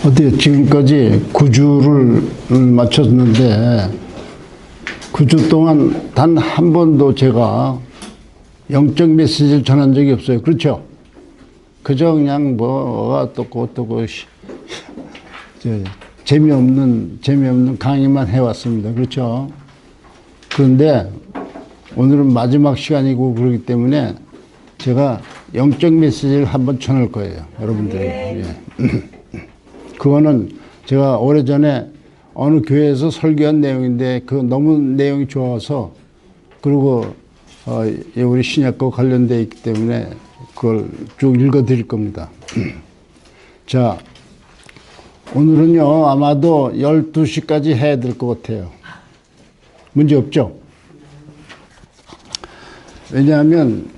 어디 지금까지 9주를 마쳤는데 9주 동안 단 한 번도 제가 영적 메시지를 전한 적이 없어요. 그렇죠? 그저 그냥 뭐 어떻고 재미없는 강의만 해왔습니다. 그렇죠? 그런데 오늘은 마지막 시간이고 그렇기 때문에 제가 영적 메시지를 한번 전할 거예요. 여러분들에게. 예. 그거는 제가 오래전에 어느 교회에서 설교한 내용인데 그 너무 내용이 좋아서 그리고 우리 신약과 관련되어 있기 때문에 그걸 쭉 읽어 드릴 겁니다. 자, 오늘은요 아마도 12시까지 해야 될 것 같아요. 문제 없죠? 왜냐하면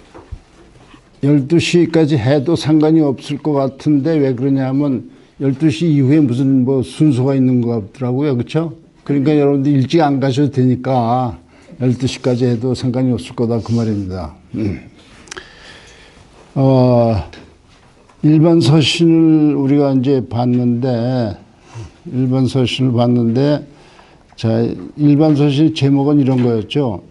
12시까지 해도 상관이 없을 것 같은데 왜 그러냐면 12시 이후에 무슨 뭐 순서가 있는 것 같더라고요. 그렇죠? 그러니까 여러분들 일찍 안 가셔도 되니까 12시까지 해도 상관이 없을 거다 그 말입니다. 일반 서신을 우리가 이제 봤는데 자, 일반 서신 제목은 이런 거였죠.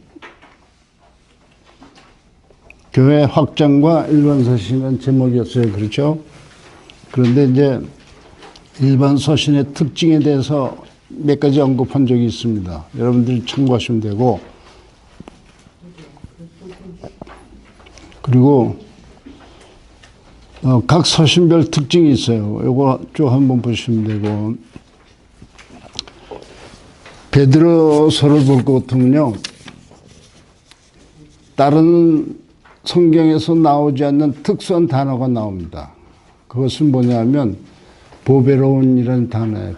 교회 확장과 일반 서신은 제목이었어요. 그렇죠? 그런데 이제 일반 서신의 특징에 대해서 몇 가지 언급한 적이 있습니다. 여러분들이 참고하시면 되고, 그리고 각 서신별 특징이 있어요. 이거 쭉 한번 보시면 되고, 베드로서를 볼 것 같으면요, 다른 성경에서 나오지 않는 특수한 단어가 나옵니다. 그것은 뭐냐면 보배로운이라는 단어예요.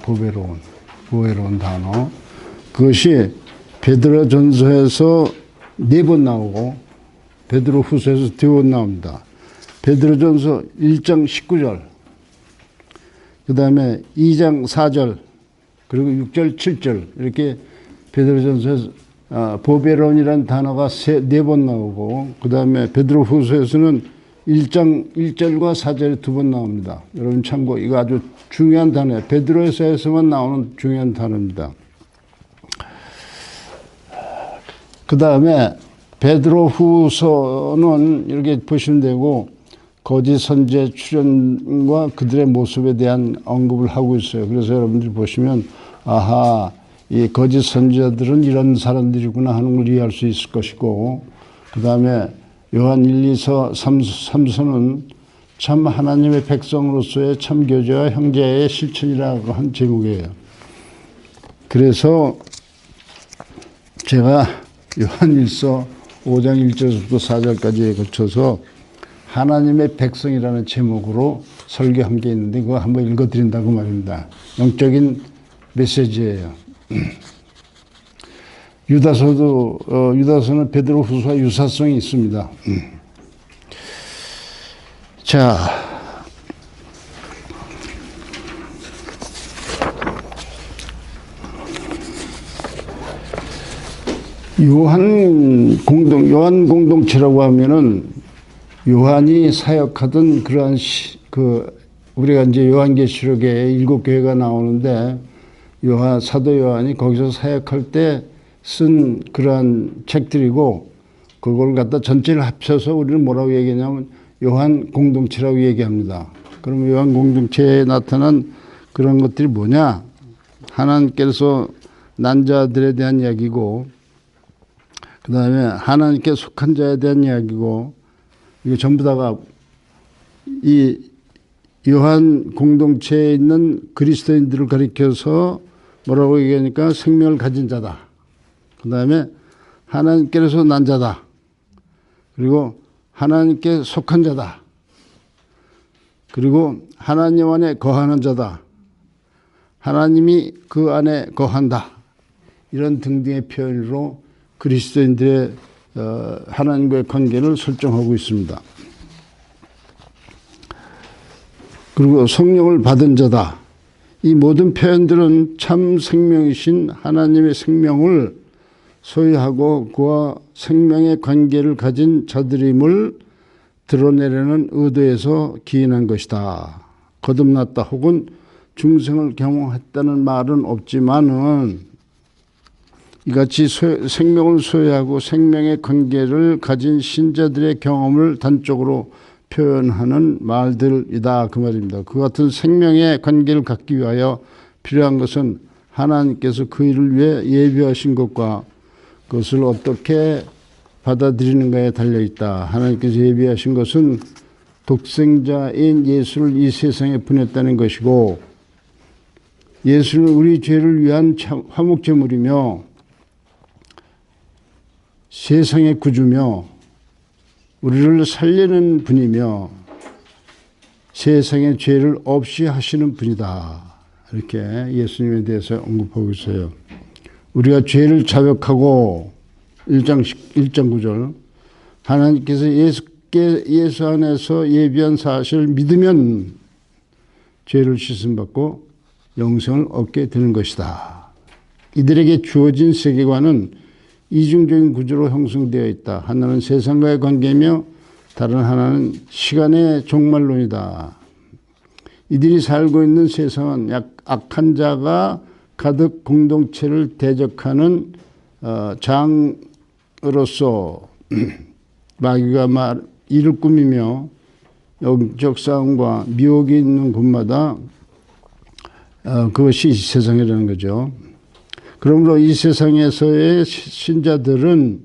보배로운 단어. 그것이 베드로전서에서 4번 나오고 베드로후서에서 2번 나옵니다. 베드로전서 1장 19절, 그 다음에 2장 4절, 그리고 6절 7절 이렇게 베드로전서에서 보배로운이라는 단어가 4번 나오고 그 다음에 베드로후서에서는 1장 1절과 4절에 2번 나옵니다. 여러분 참고, 이거 아주 중요한 단어예요. 베드로서에서만 나오는 중요한 단어입니다. 그 다음에 베드로후서는 이렇게 보시면 되고 거짓 선지자 출현과 그들의 모습에 대한 언급을 하고 있어요. 그래서 여러분들이 보시면 아하, 이 거짓 선지자들은 이런 사람들이구나 하는 걸 이해할 수 있을 것이고, 그 다음에 요한 1, 2서 3서는 참 하나님의 백성으로서의 참 교제와 형제의 실천이라고 한 제목이에요. 그래서 제가 요한 1서 5장 1절부터 4절까지에 걸쳐서 하나님의 백성이라는 제목으로 설교한 게 있는데 그거 한번 읽어드린다고 말입니다. 영적인 메시지예요. 유다서는 베드로후서와 유사성이 있습니다. 자, 요한 공동체라고 하면은 요한이 사역하던 그러한 우리가 이제 요한계시록에 7교회가 나오는데 사도 요한이 거기서 사역할 때 쓴 그러한 책들이고, 그걸 갖다 전체를 합쳐서 우리는 뭐라고 얘기하냐면 요한 공동체라고 얘기합니다. 그럼 요한 공동체에 나타난 그런 것들이 뭐냐? 하나님께서 난 자들에 대한 이야기고, 그 다음에 하나님께 속한 자에 대한 이야기고, 이거 전부 다가 이 요한 공동체에 있는 그리스도인들을 가리켜서 뭐라고 얘기하니까 생명을 가진 자다. 그 다음에 하나님께서 난 자다. 그리고 하나님께 속한 자다. 그리고 하나님 안에 거하는 자다. 하나님이 그 안에 거한다. 이런 등등의 표현으로 그리스도인들의 하나님과의 관계를 설정하고 있습니다. 그리고 성령을 받은 자다. 이 모든 표현들은 참 생명이신 하나님의 생명을 소유하고 그와 생명의 관계를 가진 자들임을 드러내려는 의도에서 기인한 것이다. 거듭났다 혹은 중생을 경험했다는 말은 없지만은 이같이 생명을 소유하고 생명의 관계를 가진 신자들의 경험을 단적으로 표현하는 말들이다 그 말입니다. 그 같은 생명의 관계를 갖기 위하여 필요한 것은 하나님께서 그 일을 위해 예비하신 것과 그것을 어떻게 받아들이는가에 달려있다. 하나님께서 예비하신 것은 독생자인 예수를 이 세상에 보냈다는 것이고 예수는 우리 죄를 위한 화목제물이며 세상의 구주며 우리를 살리는 분이며 세상의 죄를 없이 하시는 분이다. 이렇게 예수님에 대해서 언급하고 있어요. 우리가 죄를 자백하고 1장 9절 하나님께서 예수 안에서 예비한 사실을 믿으면 죄를 씻음받고 영생을 얻게 되는 것이다. 이들에게 주어진 세계관은 이중적인 구조로 형성되어 있다. 하나는 세상과의 관계며 다른 하나는 시간의 종말론이다. 이들이 살고 있는 세상은 악한 자가 가득 공동체를 대적하는 장으로서 마귀가 이를 꾸미며 영적 싸움과 미혹이 있는 곳마다 그것이 세상이라는 거죠. 그러므로 이 세상에서의 신자들은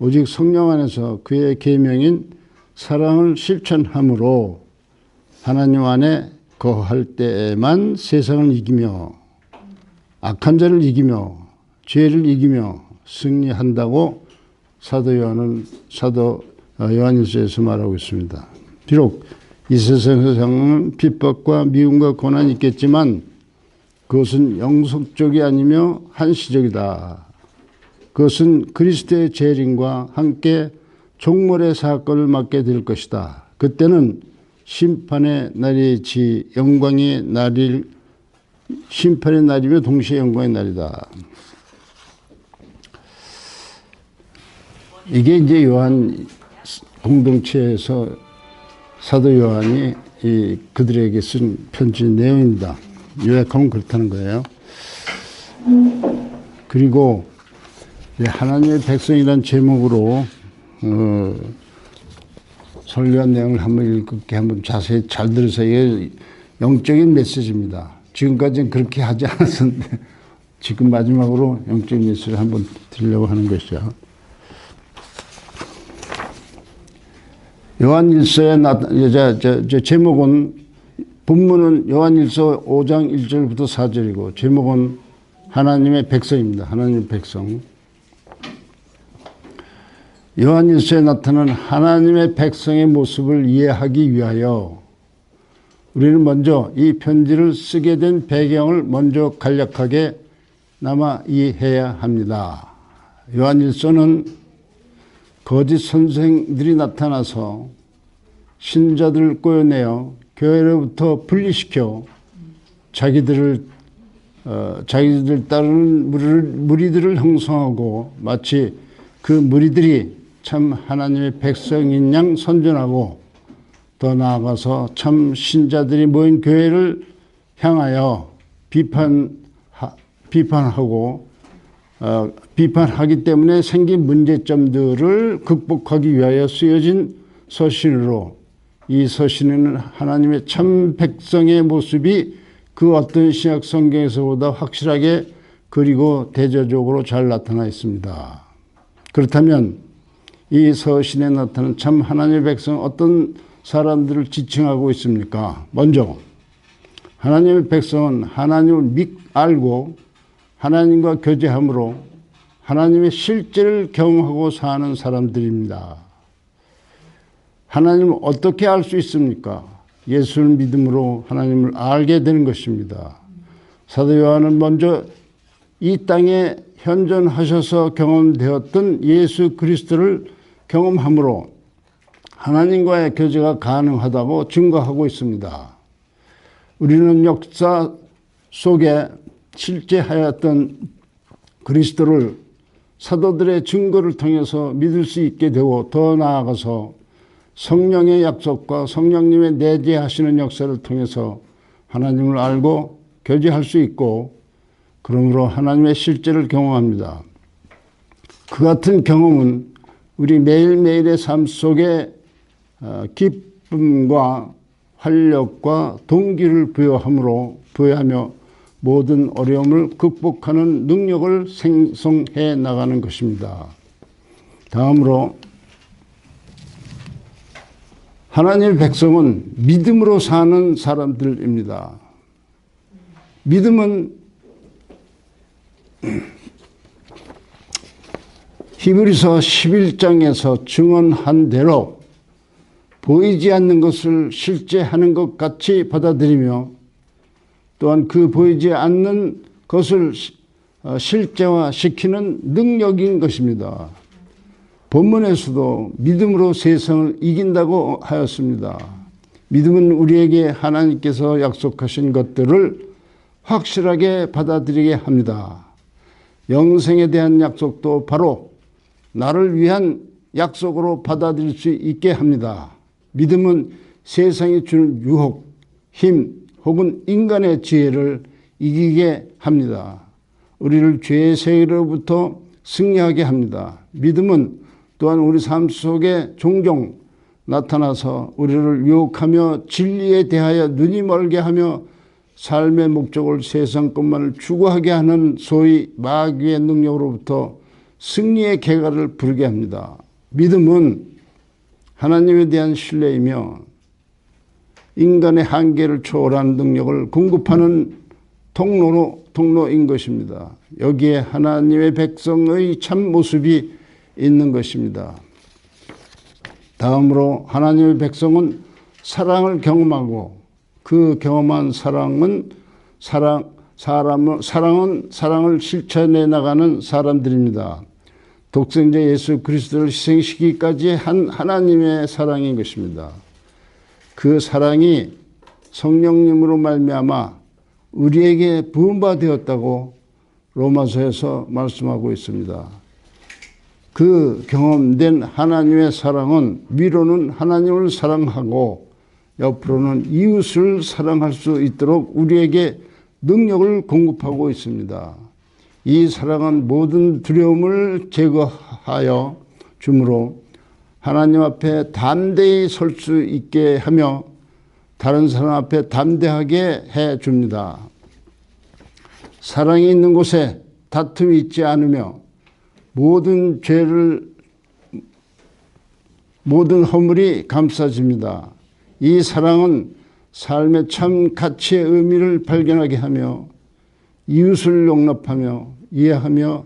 오직 성령 안에서 그의 계명인 사랑을 실천함으로 하나님 안에 거할 때에만 세상을 이기며 악한 자를 이기며 죄를 이기며 승리한다고 사도 요한일서에서 말하고 있습니다. 비록 이 세상은 핍박과 미움과 고난이 있겠지만 그것은 영속적이 아니며 한시적이다. 그것은 그리스도의 재림과 함께 종말의 사건을 맞게 될 것이다. 그때는 심판의 날이지 영광의 날일 심판의 날이며 동시에 영광의 날이다. 이게 이제 요한 공동체에서 사도 요한이 그들에게 쓴 편지 내용입니다. 요약하면 그렇다는 거예요. 그리고 하나님의 백성이라는 제목으로 설교한 내용을 한번 자세히 잘 들으세요. 이게 영적인 메시지입니다. 지금까지는 그렇게 하지 않았었는데 지금 마지막으로 영적인 메시지를 한번 드리려고 하는 것이죠. 요한일서의 제목은 본문은 요한일서 5장 1절부터 4절이고 제목은 하나님의 백성입니다. 하나님의 백성. 요한일서에 나타난 하나님의 백성의 모습을 이해하기 위하여 우리는 먼저 이 편지를 쓰게 된 배경을 먼저 간략하게 남아 이해해야 합니다. 요한일서는 거짓 선생들이 나타나서 신자들을 꼬여내어 교회로부터 분리시켜 자기들 따르는 무리들을 형성하고 마치 그 무리들이 참 하나님의 백성인 양 선전하고 더 나아가서 참 신자들이 모인 교회를 향하여 비판하기 때문에 생긴 문제점들을 극복하기 위하여 쓰여진 서신으로 이 서신에는 하나님의 참 백성의 모습이 그 어떤 신약 성경에서보다 확실하게 그리고 대조적으로 잘 나타나 있습니다. 그렇다면 이 서신에 나타난 참 하나님의 백성은 어떤 사람들을 지칭하고 있습니까? 먼저 하나님의 백성은 하나님을 알고 하나님과 교제함으로 하나님의 실제를 경험하고 사는 사람들입니다. 하나님을 어떻게 알 수 있습니까? 예수를 믿음으로 하나님을 알게 되는 것입니다. 사도 요한은 먼저 이 땅에 현존하셔서 경험되었던 예수 그리스도를 경험함으로 하나님과의 교제가 가능하다고 증거하고 있습니다. 우리는 역사 속에 실제하였던 그리스도를 사도들의 증거를 통해서 믿을 수 있게 되고 더 나아가서 성령의 약속과 성령님의 내재하시는 역사를 통해서 하나님을 알고 교제할 수 있고 그러므로 하나님의 실제를 경험합니다. 그 같은 경험은 우리 매일매일의 삶 속에 기쁨과 활력과 동기를 부여하며 모든 어려움을 극복하는 능력을 생성해 나가는 것입니다. 다음으로 하나님의 백성은 믿음으로 사는 사람들입니다. 믿음은 히브리서 11장에서 증언한 대로 보이지 않는 것을 실제하는 것 같이 받아들이며 또한 그 보이지 않는 것을 실제화시키는 능력인 것입니다. 본문에서도 믿음으로 세상을 이긴다고 하였습니다. 믿음은 우리에게 하나님께서 약속하신 것들을 확실하게 받아들이게 합니다. 영생에 대한 약속도 바로 나를 위한 약속으로 받아들일 수 있게 합니다. 믿음은 세상이 주는 유혹, 힘 혹은 인간의 지혜를 이기게 합니다. 우리를 죄의 세계로부터 승리하게 합니다. 믿음은 또한 우리 삶 속에 종종 나타나서 우리를 유혹하며 진리에 대하여 눈이 멀게 하며 삶의 목적을 세상 것만을 추구하게 하는 소위 마귀의 능력으로부터 승리의 계가를 부르게 합니다. 믿음은 하나님에 대한 신뢰이며 인간의 한계를 초월한 능력을 공급하는 통로인 것입니다. 여기에 하나님의 백성의 참 모습이 있는 것입니다. 다음으로 하나님의 백성은 사랑을 경험하고 그 경험한 사랑은 사랑을 실천해 나가는 사람들입니다. 독생자 예수 그리스도를 희생시키기까지 한 하나님의 사랑인 것입니다. 그 사랑이 성령님으로 말미암아 우리에게 부음받았다고 로마서에서 말씀하고 있습니다. 그 경험된 하나님의 사랑은 위로는 하나님을 사랑하고 옆으로는 이웃을 사랑할 수 있도록 우리에게 능력을 공급하고 있습니다. 이 사랑은 모든 두려움을 제거하여 주므로 하나님 앞에 담대히 설 수 있게 하며 다른 사람 앞에 담대하게 해 줍니다. 사랑이 있는 곳에 다툼이 있지 않으며 모든 허물이 감싸집니다. 이 사랑은 삶의 참 가치의 의미를 발견하게 하며 이웃을 용납하며 이해하며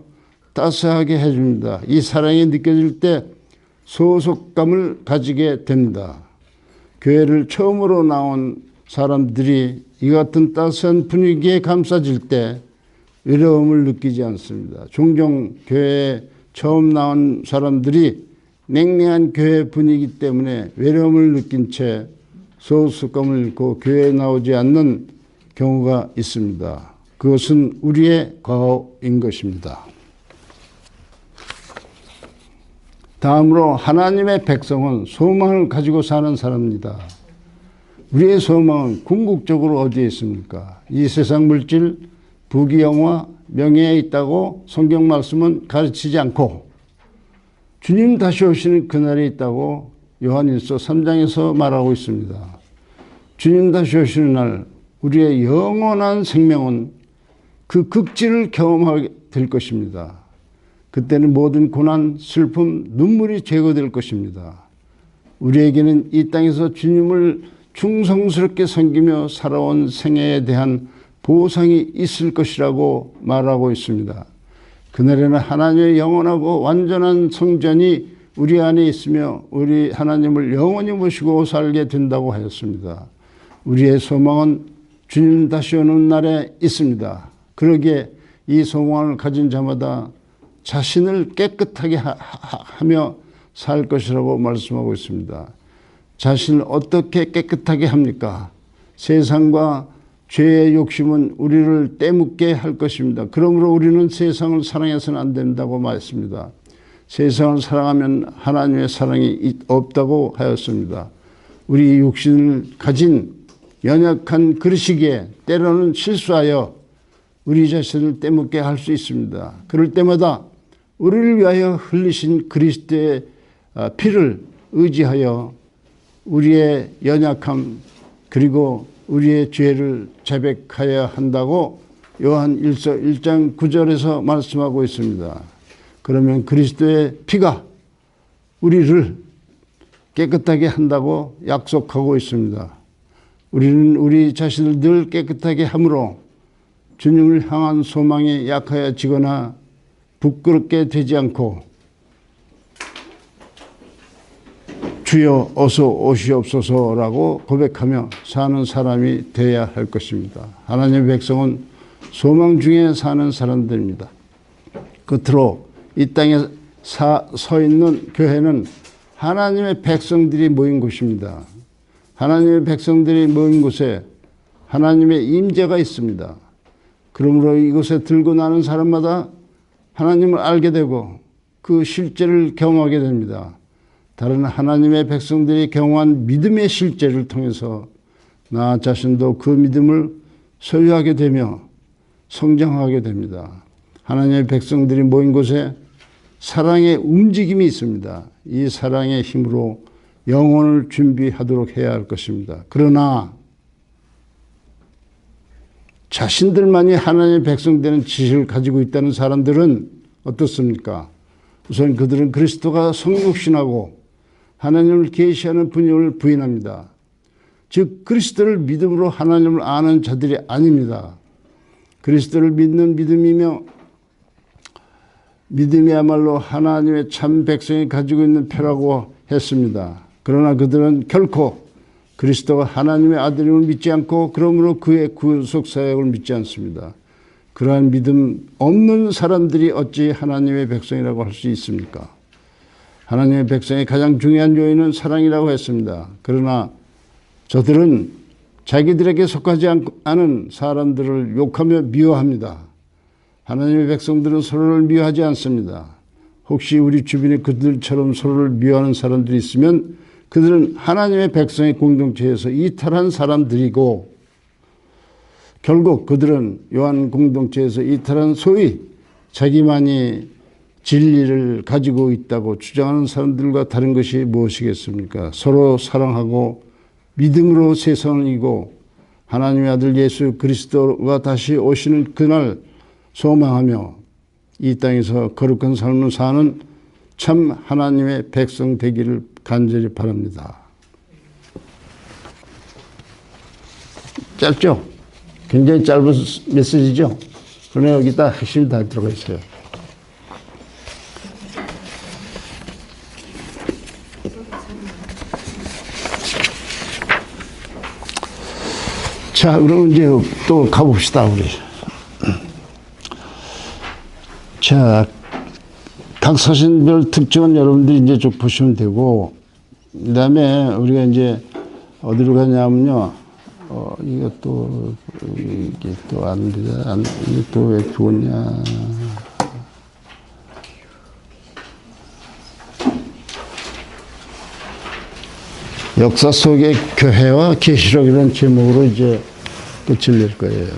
따스하게 해줍니다. 이 사랑이 느껴질 때 소속감을 가지게 됩니다. 교회를 처음으로 나온 사람들이 이 같은 따스한 분위기에 감싸질 때 외로움을 느끼지 않습니다. 종종 교회에 처음 나온 사람들이 냉랭한 교회 분위기 때문에 외로움을 느낀 채 소속감을 잃고 교회에 나오지 않는 경우가 있습니다. 그것은 우리의 과오인 것입니다. 다음으로 하나님의 백성은 소망을 가지고 사는 사람입니다. 우리의 소망은 궁극적으로 어디에 있습니까? 이 세상 물질, 부귀영화, 명예에 있다고 성경 말씀은 가르치지 않고 주님 다시 오시는 그날이 있다고 요한일서 3장에서 말하고 있습니다. 주님 다시 오시는 날 우리의 영원한 생명은 그 극지를 경험하게 될 것입니다. 그때는 모든 고난, 슬픔, 눈물이 제거될 것입니다. 우리에게는 이 땅에서 주님을 충성스럽게 섬기며 살아온 생애에 대한 보상이 있을 것이라고 말하고 있습니다. 그날에는 하나님의 영원하고 완전한 성전이 우리 안에 있으며 우리 하나님을 영원히 모시고 살게 된다고 하였습니다. 우리의 소망은 주님 다시 오는 날에 있습니다. 그러기에 이 소망을 가진 자마다 자신을 깨끗하게 하며 살 것이라고 말씀하고 있습니다. 자신을 어떻게 깨끗하게 합니까? 세상과 죄의 욕심은 우리를 떼묻게 할 것입니다. 그러므로 우리는 세상을 사랑해서는 안 된다고 말했습니다. 세상을 사랑하면 하나님의 사랑이 없다고 하였습니다. 우리 육신을 가진 연약한 그릇이기에 때로는 실수하여 우리 자신을 떼먹게 할 수 있습니다. 그럴 때마다 우리를 위하여 흘리신 그리스도의 피를 의지하여 우리의 연약함 그리고 우리의 죄를 자백하여야 한다고 요한 1서 1장 9절에서 말씀하고 있습니다. 그러면 그리스도의 피가 우리를 깨끗하게 한다고 약속하고 있습니다. 우리는 우리 자신을 늘 깨끗하게 함으로 주님을 향한 소망이 약해지거나 부끄럽게 되지 않고 주여 어서 오시옵소서라고 고백하며 사는 사람이 되어야 할 것입니다. 하나님의 백성은 소망 중에 사는 사람들입니다. 끝으로 이 땅에 서 있는 교회는 하나님의 백성들이 모인 곳입니다. 하나님의 백성들이 모인 곳에 하나님의 임재가 있습니다. 그러므로 이곳에 들고 나는 사람마다 하나님을 알게 되고 그 실제를 경험하게 됩니다. 다른 하나님의 백성들이 경험한 믿음의 실제를 통해서 나 자신도 그 믿음을 소유하게 되며 성장하게 됩니다. 하나님의 백성들이 모인 곳에 사랑의 움직임이 있습니다. 이 사랑의 힘으로 영혼을 준비하도록 해야 할 것입니다. 그러나 자신들만이 하나님의 백성 되는 지식을 가지고 있다는 사람들은 어떻습니까? 우선 그들은 그리스도가 성육신하고 하나님을 계시하는 분임을 부인합니다. 즉 그리스도를 믿음으로 하나님을 아는 자들이 아닙니다. 그리스도를 믿는 믿음이며 믿음이야말로 하나님의 참 백성이 가지고 있는 표라고 했습니다. 그러나 그들은 결코 그리스도가 하나님의 아들임을 믿지 않고 그러므로 그의 구속 사역을 믿지 않습니다. 그러한 믿음 없는 사람들이 어찌 하나님의 백성이라고 할 수 있습니까? 하나님의 백성의 가장 중요한 요인은 사랑이라고 했습니다. 그러나 저들은 자기들에게 속하지 않은 사람들을 욕하며 미워합니다. 하나님의 백성들은 서로를 미워하지 않습니다. 혹시 우리 주변에 그들처럼 서로를 미워하는 사람들이 있으면 그들은 하나님의 백성의 공동체에서 이탈한 사람들이고 결국 그들은 요한 공동체에서 이탈한 소위 자기만이 진리를 가지고 있다고 주장하는 사람들과 다른 것이 무엇이겠습니까? 서로 사랑하고 믿음으로 세상을 이기고 하나님의 아들 예수 그리스도가 다시 오시는 그날 소망하며 이 땅에서 거룩한 삶을 사는 참 하나님의 백성 되기를 간절히 바랍니다. 짧죠? 굉장히 짧은 메시지죠? 그러나 여기다 핵심이 다 들어가 있어요. 자, 그럼 이제 또 가봅시다, 우리. 자, 각 서신별 특징은 여러분들이 이제 쭉 보시면 되고, 그 다음에 우리가 이제 어디로 가냐면요, 이것도, 이게 또 안 돼, 이게 또 왜 좋냐. 역사 속의 교회와 계시록이라는 제목으로 이제 끝을 낼 거예요.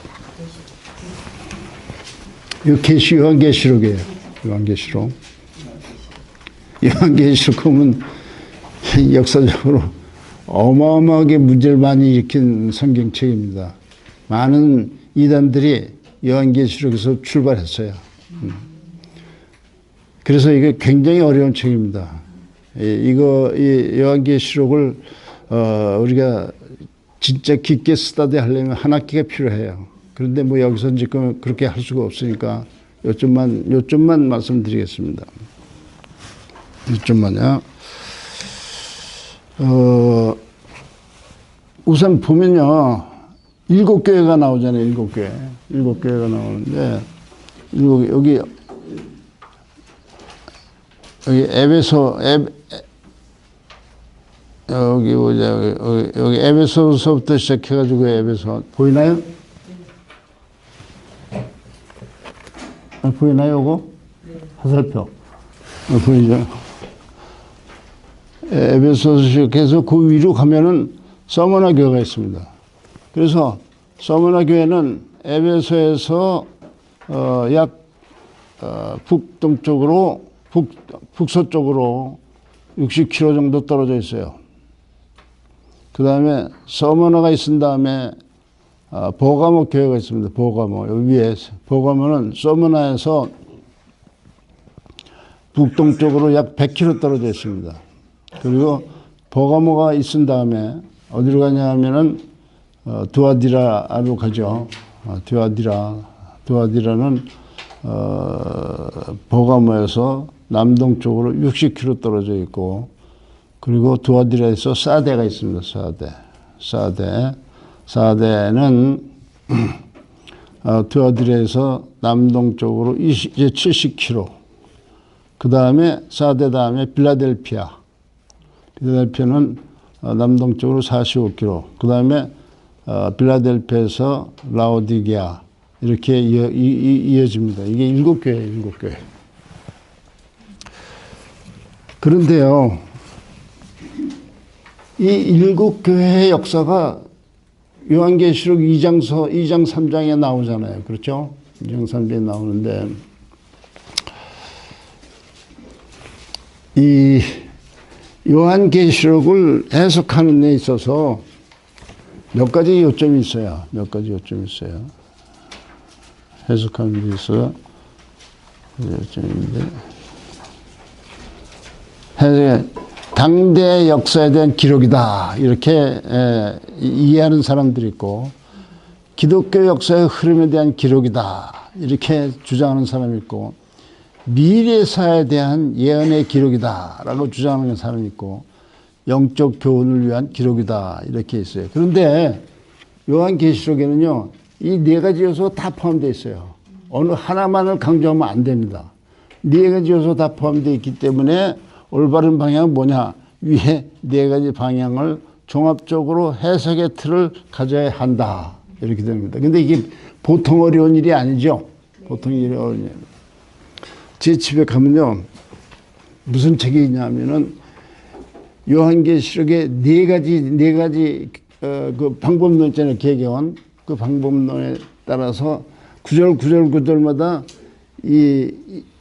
이 요한계시록이에요. 요한계시록. 요한계시록 보면 역사적으로 어마어마하게 문제를 많이 일으킨 성경책입니다. 많은 이단들이 요한계시록에서 출발했어요. 그래서 이게 굉장히 어려운 책입니다. 이 요한계시록을 우리가 진짜 깊게 스터디 하려면 한 학기가 필요해요. 그런데 뭐 여기서 지금 그렇게 할 수가 없으니까 요점만 말씀드리겠습니다. 요점만요. 우선 보면요, 7교회가 나오잖아요. 7교회. 7교회가 나오는데, 여기 여기 보자. 여기 에베소서부터 시작해가지고 에베소. 보이나요? 보이나요, 요거? 화살표. 보이죠? 에베소서 시작해서 그 위로 가면은 서머나 교회가 있습니다. 그래서 서머나 교회는 에베소에서 약 북동쪽으로 북서쪽으로 60km 정도 떨어져 있어요. 그 다음에 서머나가 있은 다음에 버가모 교회가 있습니다. 버가모 여기 위에 버가모는 서머나에서 북동쪽으로 약 100km 떨어져 있습니다. 그리고 버가모가 있은 다음에 어디로 가냐 하면은 두아디라로 가죠. 두아디라는 버가모에서 남동쪽으로 60km 떨어져 있고, 그리고 두아디라에서 사데가 있습니다. 사데는 두아디라에서 남동쪽으로 이제 70km. 그 다음에 사데 다음에 빌라델피아는 남동쪽으로 45km. 그 다음에 빌라델피아에서 라오디게아 이렇게 이어집니다. 이게 7교회예요, 7교회. 그런데요, 이 7교회의 역사가 요한계시록 2장 3장에 나오잖아요. 그렇죠? 2장 3장에 나오는데, 이 요한계시록을 해석하는 데 있어서 몇 가지 요점이 있어요. 해석하는 데 있어서 요점인데, 당대 역사에 대한 기록이다 이렇게 이해하는 사람들이 있고, 기독교 역사의 흐름에 대한 기록이다 이렇게 주장하는 사람이 있고, 미래사에 대한 예언의 기록이다 라고 주장하는 사람이 있고, 영적 교훈을 위한 기록이다 이렇게 있어요. 그런데 요한계시록에는요, 이 네 가지 요소 다 포함되어 있어요. 어느 하나만을 강조하면 안 됩니다. 네 가지 요소 다 포함되어 있기 때문에 올바른 방향은 뭐냐, 위에 네 가지 방향을 종합적으로 해석의 틀을 가져야 한다 이렇게 됩니다. 근데 이게 보통 어려운 일이 아니죠. 보통 어려운 일. 제 집에 가면요, 무슨 책이 있냐면은 요한계시록의 네 가지 그 방법론 있잖아요. 개개원 그 방법론에 따라서 구절마다 이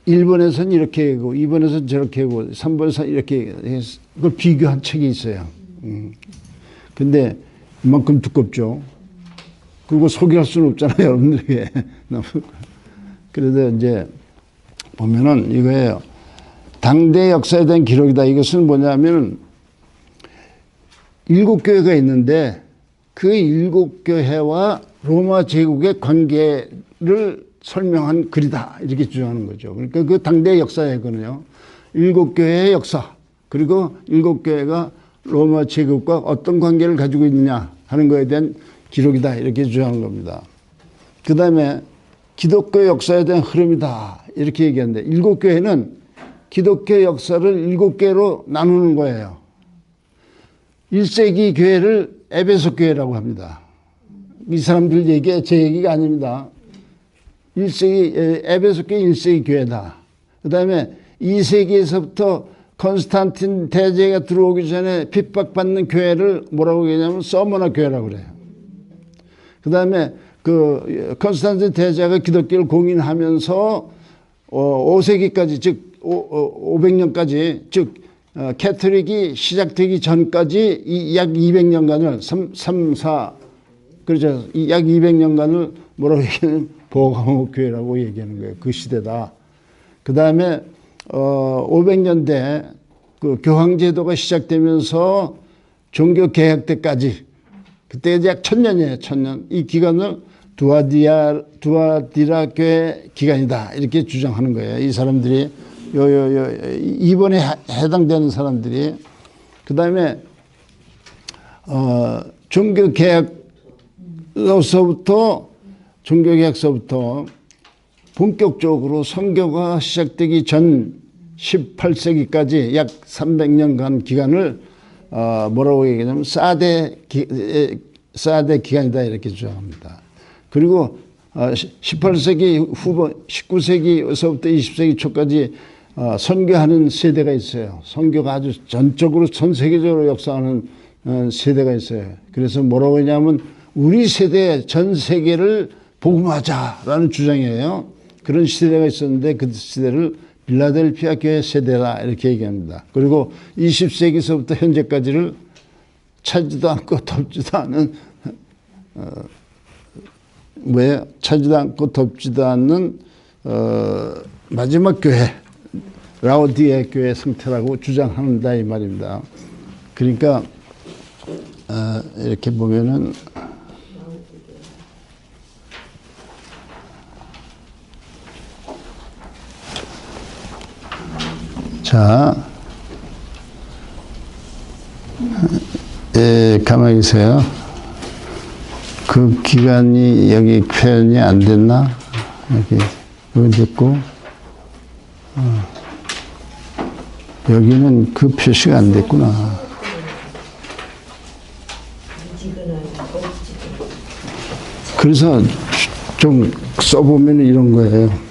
1번에서는 이렇게 하고 2번에서는 저렇게 하고 3번에서 이렇게 해서 그걸 비교한 책이 있어요. 근데 이만큼 두껍죠. 그리고 소개할 수는 없잖아요, 여러분들에게. 그래도 이제 보면은 이거예요. 당대 역사에 대한 기록이다. 이것은 뭐냐면 7교회가 있는데 그 7교회와 로마 제국의 관계를 설명한 글이다 이렇게 주장하는 거죠. 그러니까 그 당대 역사이거든요. 7교회의 역사, 그리고 7교회가 로마 제국과 어떤 관계를 가지고 있느냐 하는 것에 대한 기록이다 이렇게 주장하는 겁니다. 그 다음에 기독교 역사에 대한 흐름이다 이렇게 얘기하는데, 7교회는 기독교 역사를 7개로 나누는 거예요. 1세기 교회를 에베소 교회라고 합니다. 이 사람들 얘기, 제 얘기가 아닙니다. 에베소 교회 1세기 교회다. 그 다음에 2세기에서부터 컨스탄틴 대제가 들어오기 전에 핍박받는 교회를 뭐라고 얘기하냐면 서머나 교회라고 그래요. 그 다음에 그 컨스탄틴 대제가 기독교를 공인하면서 5세기까지, 즉 500년까지, 즉 캐톨릭이 시작되기 전까지 약 200년간을 그렇죠. 약 200년간을 뭐라고 얘기하냐면 버가모 교회라고 얘기하는 거예요. 그 시대다. 그 다음에 500년대 그 교황제도가 시작되면서 종교 개혁 때까지, 그때 약 1000년이에요. 1000년. 이 기간을 두아디라 교회 기간이다 이렇게 주장하는 거예요. 이 사람들이 이번에 해당되는 사람들이. 그 다음에 종교개혁서부터 본격적으로 선교가 시작되기 전 18세기까지 약 300년간 기간을 뭐라고 얘기하냐면 사대 기간이다 이렇게 주장합니다. 그리고 18세기 후반, 19세기에서부터 20세기 초까지 선교하는 세대가 있어요. 선교가 아주 전적으로 전 세계적으로 역사하는 세대가 있어요. 그래서 뭐라고 하냐면 우리 세대 전 세계를 복음하자라는 주장이에요. 그런 시대가 있었는데 그 시대를 필라델피아 교회 세대라 이렇게 얘기합니다. 그리고 20세기서부터 현재까지를 차지도 않고 덮지도 않은 차지도 않고 덮지도 않는 마지막 교회 라오디에 교회 상태라고 주장한다 이 말입니다. 그러니까 이렇게 보면은 자, 가만히 계세요. 그 기간이 여기 표현이 안 됐나? 여기 됐고, 여기는 그 표시가 안 됐구나. 그래서 좀 써보면 이런 거예요.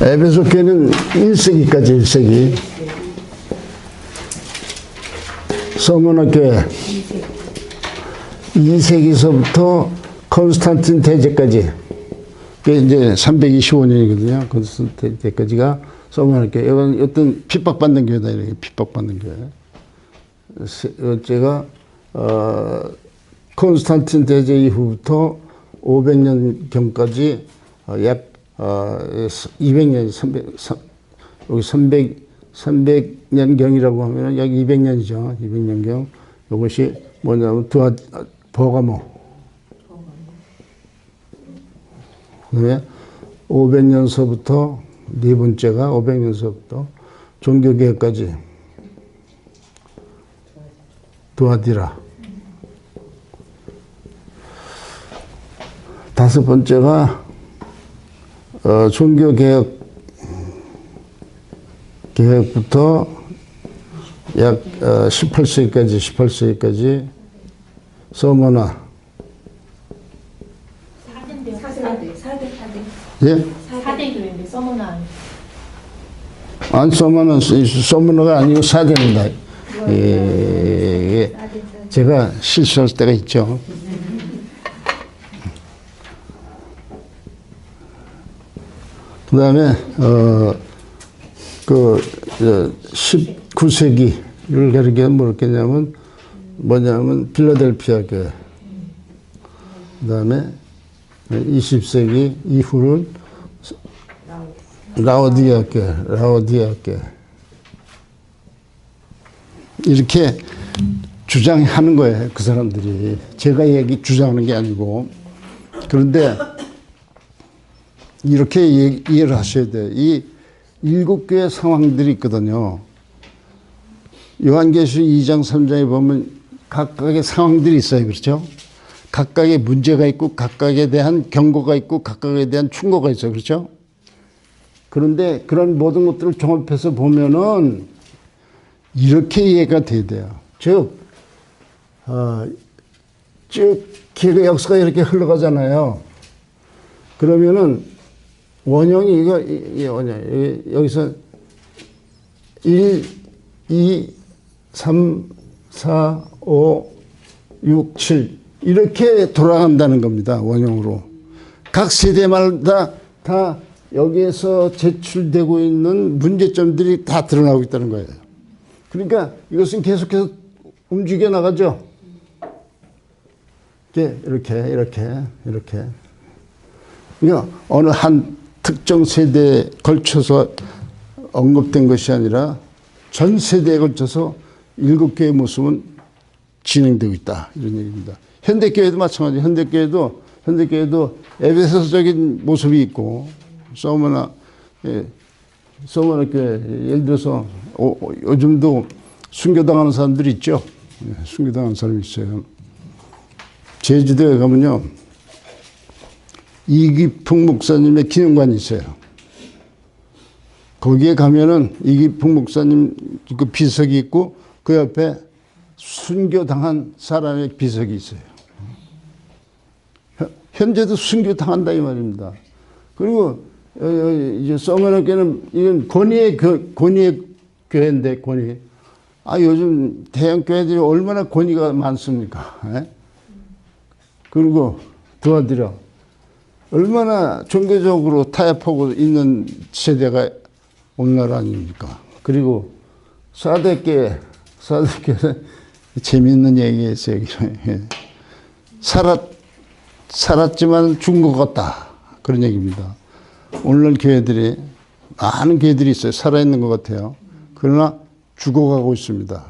에베소 교회는 1세기까지 1세기. 서머나 교회 2세기서부터 콘스탄틴 대제까지. 그게 이제 325년이거든요. 콘스탄틴 대제까지가 서머나 교회. 이건 어떤 핍박받는 교회다. 이렇게 핍박받는 교회. 제가, 콘스탄틴 대제 이후부터 500년경까지 약 200년, 여기 300년경이라고 하면 약 200년이죠. 200년경. 이것이 뭐냐면, 버가모. 그 다음에 500년서부터, 네 번째가 500년서부터 종교개혁까지. 두아디라. 다섯 번째가 종교개혁부터 약 18세기까지 서머나. 4대. 예? 4대 교회인데 서머나. 아니, 서머나가 아니고 4대입니다. 예. 제가 실수할 때가 있죠. 그 다음에, 19세기를 가리키면 뭐겠냐면, 필라델피아 교회. 그 다음에 20세기 이후는 라오디아 교회. 이렇게 주장하는 거예요, 그 사람들이. 제가 주장하는 게 아니고. 그런데, 이렇게 이해를 하셔야 돼요. 이 7개의 상황들이 있거든요. 요한계시록 2장, 3장에 보면 각각의 상황들이 있어요. 그렇죠? 각각의 문제가 있고, 각각에 대한 경고가 있고, 각각에 대한 충고가 있어요. 그렇죠? 그런데 그런 모든 것들을 종합해서 보면은 이렇게 이해가 돼야 돼요. 즉, 기획의 역사가 이렇게 흘러가잖아요. 그러면은 원형이 여기서 1, 2, 3, 4, 5, 6, 7 이렇게 돌아간다는 겁니다. 원형으로. 각 세대마다 다 여기에서 제출되고 있는 문제점들이 다 드러나고 있다는 거예요. 그러니까 이것은 계속해서 움직여 나가죠. 이렇게. 그러니까 어느 한 특정 세대에 걸쳐서 언급된 것이 아니라 전 세대에 걸쳐서 7개의 모습은 진행되고 있다. 이런 얘기입니다. 현대교회도 마찬가지예요. 현대교회도 에베소적인 모습이 있고, 서머나 교회, 예를 들어서, 요즘도 순교당하는 사람들이 있죠. 순교당하는 사람이 있어요. 제주도에 가면요, 이기풍 목사님의 기념관이 있어요. 거기에 가면은 이기풍 목사님 그 비석이 있고 그 옆에 순교당한 사람의 비석이 있어요. 현재도 순교당한다 이 말입니다. 그리고 이제 서머너 교회는 이건 권위의 교회인데 권위. 요즘 대형 교회들이 얼마나 권위가 많습니까? 에? 그리고 도와드려. 얼마나 종교적으로 타협하고 있는 세대가 오늘날 아닙니까? 그리고 사대교회 재미있는 얘기 있어요. 살았지만 죽은 것 같다. 그런 얘기입니다. 오늘날 교회들이, 많은 교회들이 있어요. 살아있는 것 같아요. 그러나 죽어가고 있습니다.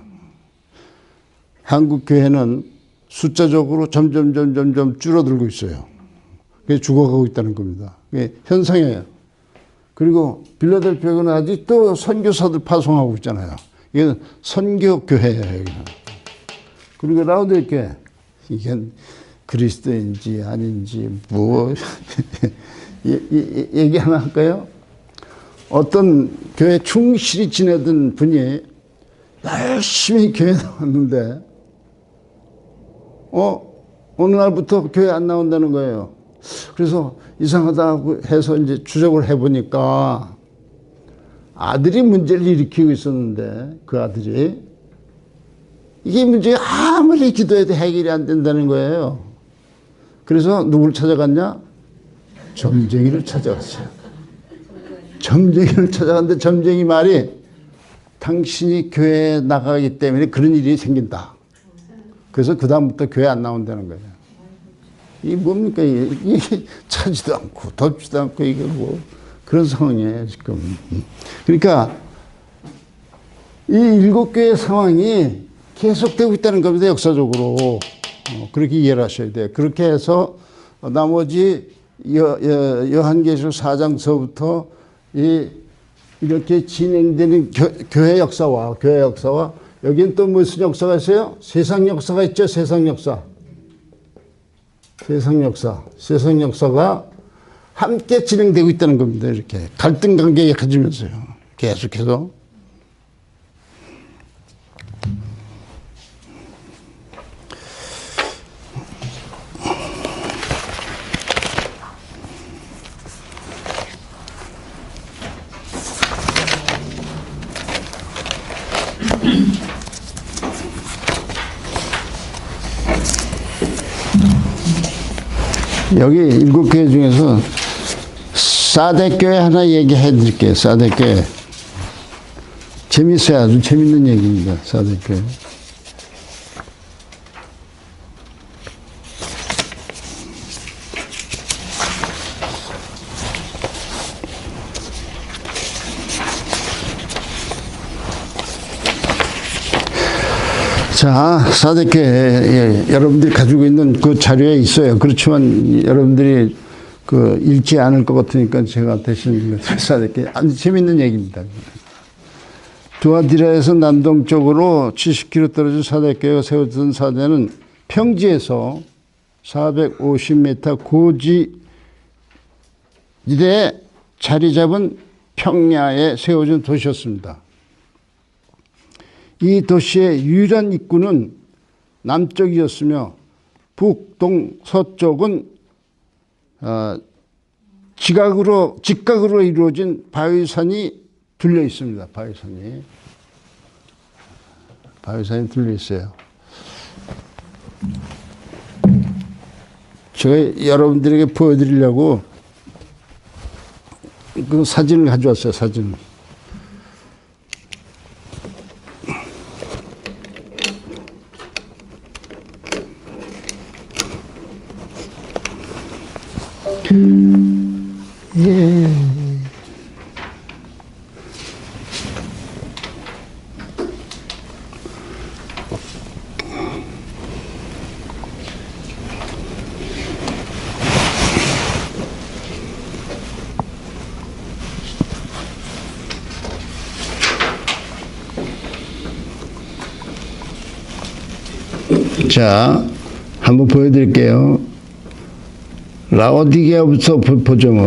한국 교회는 숫자적으로 점점 줄어들고 있어요. 그게 죽어가고 있다는 겁니다. 그게 현상이에요. 그리고 빌라델피아는 아직도 선교사들 파송하고 있잖아요. 이게 선교교회예요. 여기는. 그리고 라우디게아, 이게 그리스도인지 아닌지 뭐 얘기 하나 할까요? 어떤 교회 충실히 지내던 분이 열심히 교회 나왔는데 어느 날부터 교회 안 나온다는 거예요. 그래서 이상하다고 해서 이제 추적을 해보니까 아들이 문제를 일으키고 있었는데 그 아들이 이게 문제가 아무리 기도해도 해결이 안 된다는 거예요. 그래서 누구를 찾아갔냐? 점쟁이를 찾아갔어요. 점쟁이를 찾아갔는데 점쟁이 말이 당신이 교회에 나가기 때문에 그런 일이 생긴다. 그래서 그 다음부터 교회 안 나온다는 거예요. 이게 뭡니까? 이게 차지도 않고 덥지도 않고 이게 뭐 그런 상황이에요 지금. 그러니까 이 7교회 상황이 계속되고 있다는 겁니다. 역사적으로. 그렇게 이해를 하셔야 돼요. 그렇게 해서 나머지 요한계시록 4장서부터 이렇게 진행되는 교회 역사와 여기는 또 무슨 역사가 있어요? 세상 역사가 있죠. 세상 역사가 함께 진행되고 있다는 겁니다. 이렇게 갈등 관계가 가지면서요. 계속해서. 여기 7교회 중에서 사대교회 하나 얘기해 드릴게요. 사대교회. 재밌어요. 아주 재밌는 얘기입니다. 사대교회. 자, 사대교회 여러분들이 가지고 있는 그 자료에 있어요. 그렇지만 여러분들이 읽지 않을 것 같으니까 제가 대신 사대교회 아주 재밌는 얘기입니다. 두아디라에서 남동쪽으로 70km 떨어진 사대교회가 세워진 사대는 평지에서 450m 고지대에 자리 잡은 평야에 세워진 도시였습니다. 이 도시의 유일한 입구는 남쪽이었으며 북, 동, 서쪽은 직각으로 이루어진 바위산이 둘려 있습니다. 바위산이 둘려 있어요. 제가 여러분들에게 보여드리려고 그 사진을 가져왔어요. 사진을. 예. 자, 한번 보여드릴게요. 라오디게아부터 보죠, 뭐.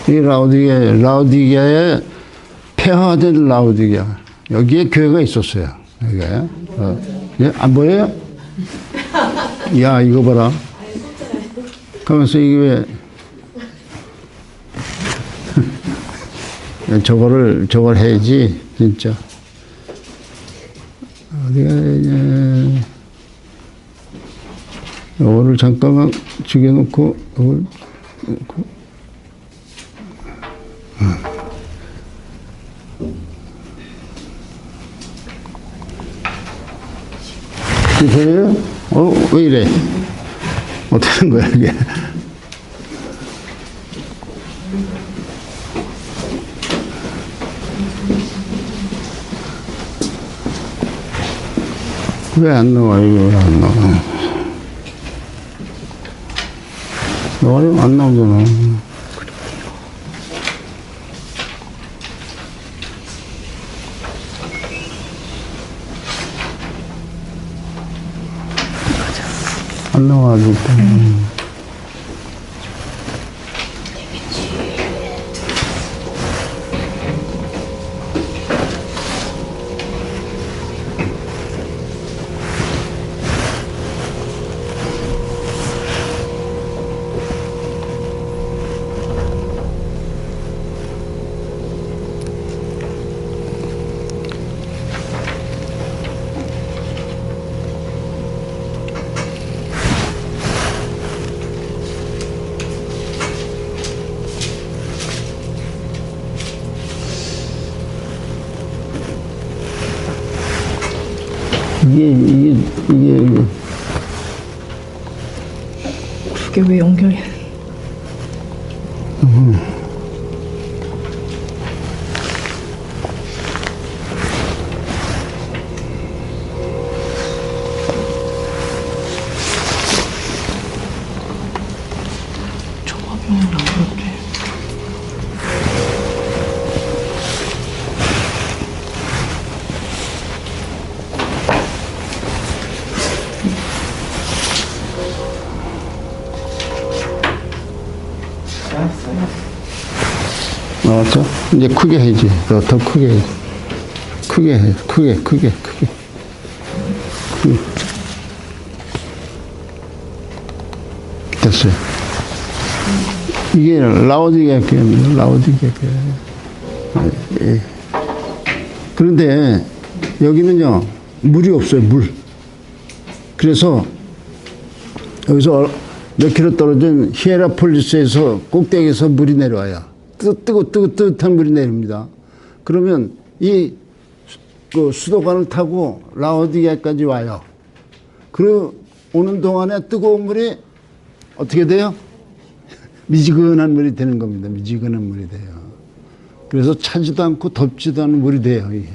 이 라오디게아의 폐허된 라오디게아. 여기에 교회가 있었어요. 여기에. 예? 안 보여요? 야, 이거 봐라. 그러면서 이게 왜 저걸 해야지 진짜. 어디가 되냐. 이거를 잠깐만 죽여놓고 이걸 놓고. 이거예요? 왜 이래? 어떻게 하는 거야 이게? 왜 안 나와? 이거 왜 안 나와? 나와요? 안 나오잖아. 안 나와가지고. 이게 그게 왜 연결이? 조합형이랑 그렇대. 나왔죠? 이제 크게 해야지. 더 크게 해야지. 크게 해. 크게. 됐어요. 이게 라우디게 할게요. 라우디게 할게요. 그런데 여기는요, 물이 없어요, 물. 그래서 여기서 몇 킬로 떨어진 히에라폴리스에서 꼭대기에서 물이 내려와요. 뜨뜻한 물이 내립니다. 그러면 이 수도관을 타고 라오디게까지 와요. 그 오는 동안에 뜨거운 물이 어떻게 돼요? 미지근한 물이 되는 겁니다. 미지근한 물이 돼요. 그래서 차지도 않고 덥지도 않은 물이 돼요. 이게.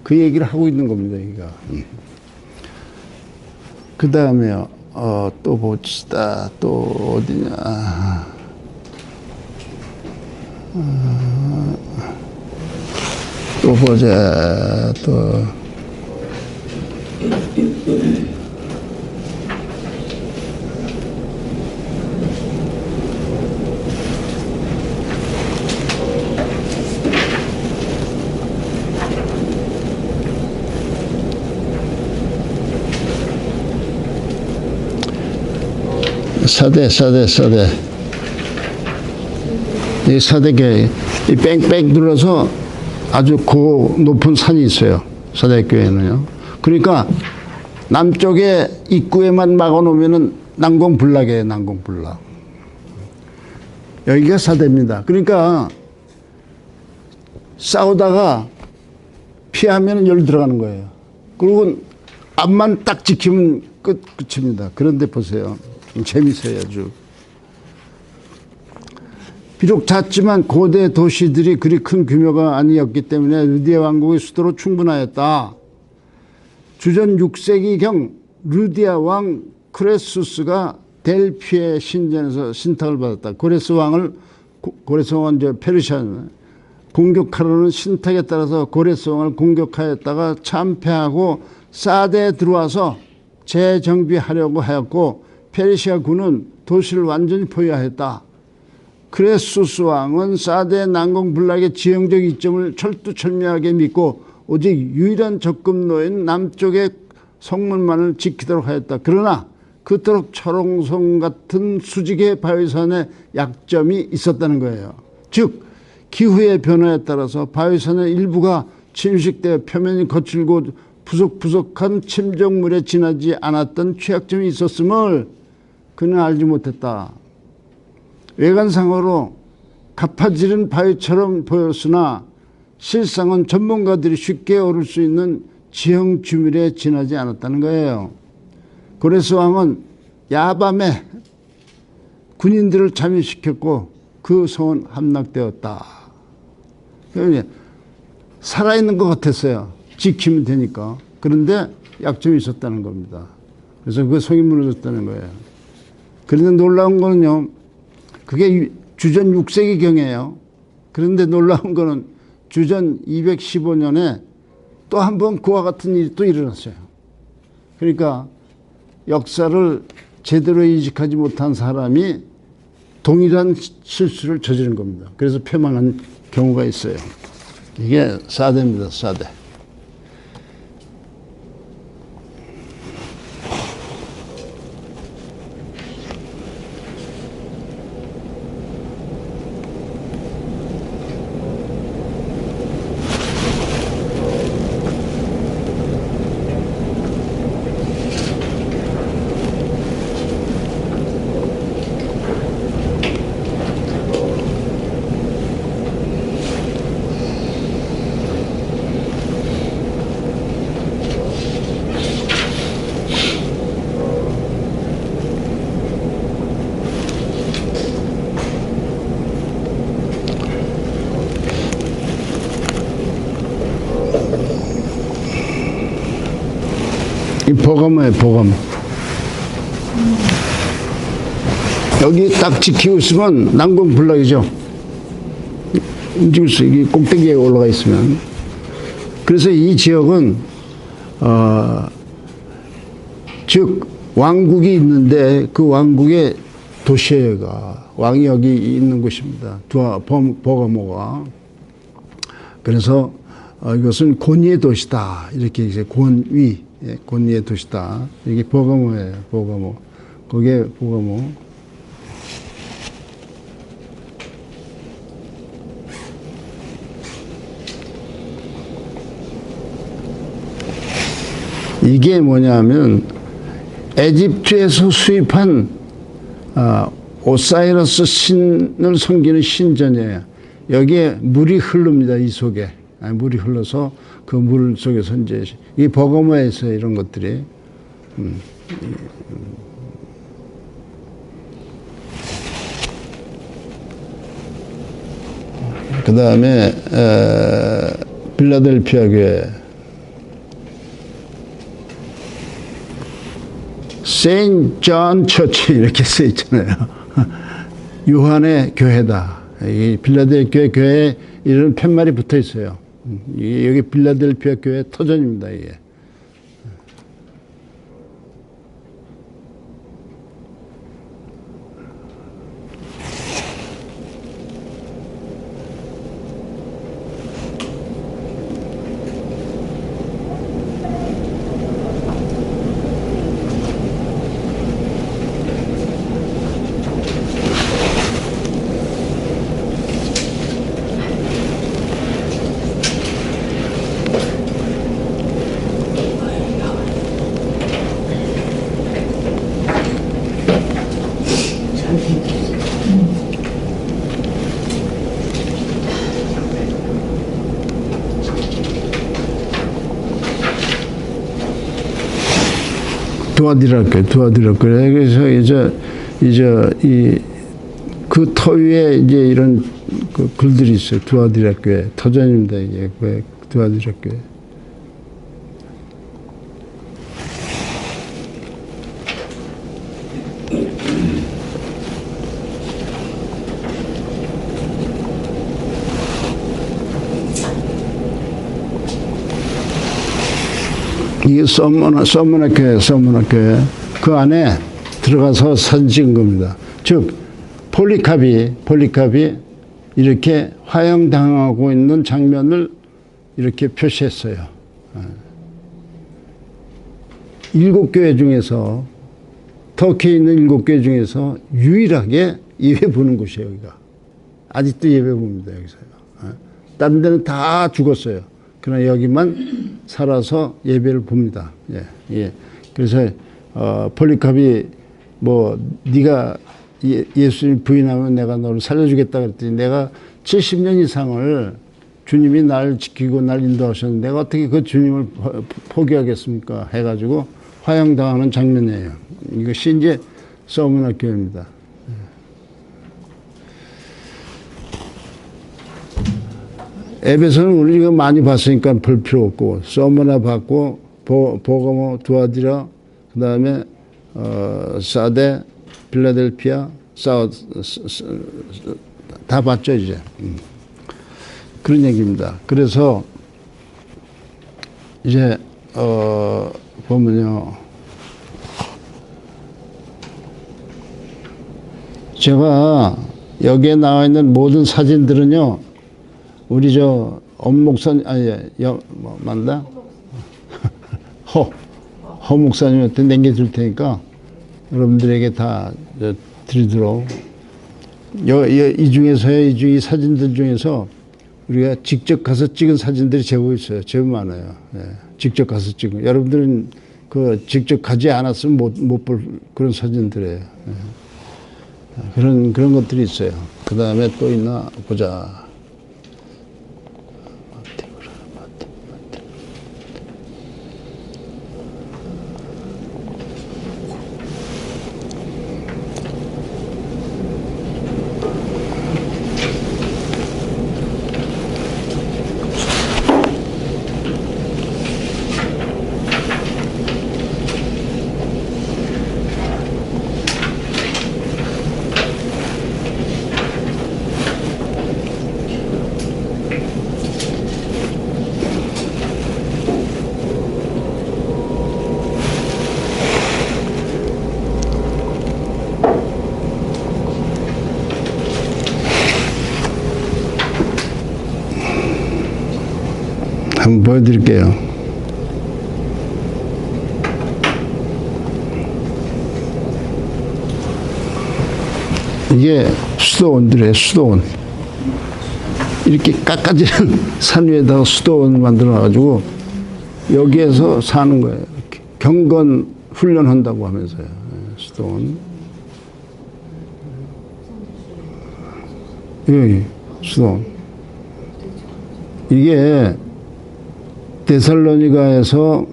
그 얘기를 하고 있는 겁니다. 여기가. 그 다음에요. 또 봅시다. 또 어디냐. 또 보자. 또. 사대. 이 사대교회, 이 뺑뺑 눌러서 아주 높은 산이 있어요. 사대교회는요. 그러니까 남쪽에 입구에만 막아놓으면은 난공불락이에요, 난공불락. 여기가 사대입니다. 그러니까 싸우다가 피하면 여기 들어가는 거예요. 그리고 앞만 딱 지키면 끝입니다. 그런데 보세요. 재밌어요, 아주. 비록 작지만 고대 도시들이 그리 큰 규모가 아니었기 때문에 루디아 왕국의 수도로 충분하였다. 주전 6세기경 루디아 왕 크레수스가 델피의 신전에서 신탁을 받았다. 고레스 왕은 이제 페르시아 공격하려는 신탁에 따라서 고레스 왕을 공격하였다가 참패하고 사대에 들어와서 재정비하려고 하였고 페르시아 군은 도시를 완전히 포위하였다. 크레수스 왕은 사대 난공불락의 지형적 이점을 철두철미하게 믿고 오직 유일한 접근로인 남쪽의 성문만을 지키도록 하였다. 그러나 그토록 철옹성 같은 수직의 바위산의 약점이 있었다는 거예요. 즉 기후의 변화에 따라서 바위산의 일부가 침식되어 표면이 거칠고 부석부석한 침정물에 지나지 않았던 취약점이 있었음을 그는 알지 못했다. 외관상으로 가파지른 바위처럼 보였으나 실상은 전문가들이 쉽게 오를 수 있는 지형 주밀에 지나지 않았다는 거예요. 고레스 왕은 야밤에 군인들을 잠입시켰고 그 성은 함락되었다. 살아있는 것 같았어요. 지키면 되니까. 그런데 약점이 있었다는 겁니다. 그래서 그 성이 무너졌다는 거예요. 그런데 놀라운 거는요, 그게 주전 6세기경이에요. 그런데 놀라운 거는 주전 215년에 또 한 번 그와 같은 일이 또 일어났어요. 그러니까 역사를 제대로 인식하지 못한 사람이 동일한 실수를 저지른 겁니다. 그래서 패망한 경우가 있어요. 이게 사대입니다. 사대. 이 보감이에요, 보감. 여기 딱 지키고 있으면 난공불락이죠. 움직일 수, 이게 꼭대기에 올라가 있으면. 그래서 이 지역은, 즉, 왕국이 있는데 그 왕국의 도시가, 왕이 여기 있는 곳입니다. 버가모가. 그래서 이것은 권위의 도시다. 이렇게 이제 권위. 예, 권위의 도시다. 이게 버가모예요. 버가모. 거기에 버가모. 이게 뭐냐면 에집트에서 수입한 오사이러스 신을 섬기는 신전이에요. 여기에 물이 흐릅니다. 이 속에. 물이 흘러서 그 물 속에서 이제 이 버거모에서 이런 것들이 그 다음에 필라델피아 교회 세인트 존 처치 이렇게 써 있잖아요. 요한의 교회다. 이 필라델피아 교회에 이런 팻말이 붙어 있어요. 여기 필라델피아 교회 터전입니다. 이게. 두아디라교회. 그래서 이제 그 터 위에 이제 이런 그 글들이 있어요. 두아디라교회 터전입니다. 이게 두아디라교회. 이게 서머나 교회. 그 안에 들어가서 사진 찍은 겁니다. 즉, 폴리캅이 이렇게 화형당하고 있는 장면을 이렇게 표시했어요. 7교회 중에서 터키에 있는 7개 중에서 유일하게 예배 보는 곳이에요, 여기가. 아직도 예배 봅니다, 여기서요. 다른 데는 다 죽었어요. 그러나 여기만 살아서 예배를 봅니다. 예, 예. 그래서, 폴리캅이 뭐, 네가 예수님 부인하면 내가 너를 살려주겠다 그랬더니 내가 70년 이상을 주님이 날 지키고 날 인도하셨는데 내가 어떻게 그 주님을 포기하겠습니까? 해가지고 화형당하는 장면이에요. 이것이 이제 서머나 교회입니다. 앱에서는 우리가 많이 봤으니까 볼 필요 없고 서머나 봤고 보고모 두아디라 그 다음에 사데 필라델피아 다 봤죠 이제. 그런 얘기입니다. 그래서 이제 보면요, 제가 여기에 나와 있는 모든 사진들은요, 우리 저 엄목사님 맞나? 허 목사님한테 남겨줄 테니까 여러분들에게 다 드리도록. 이 사진들 중에서 우리가 직접 가서 찍은 사진들이 제법 있어요. 제법 많아요. 예. 직접 가서 찍은. 여러분들은 그 직접 가지 않았으면 못 볼 그런 사진들이에요. 예. 그런 것들이 있어요. 그 다음에 또 있나 보자. 한번 보여드릴게요. 이게 수도원들이에요. 수도원. 이렇게 깎아지는 산 위에다가 수도원을 만들어가지고 여기에서 사는 거예요. 이렇게 경건 훈련한다고 하면서요. 수도원. 여기 수도원. 이게 데살로니가에서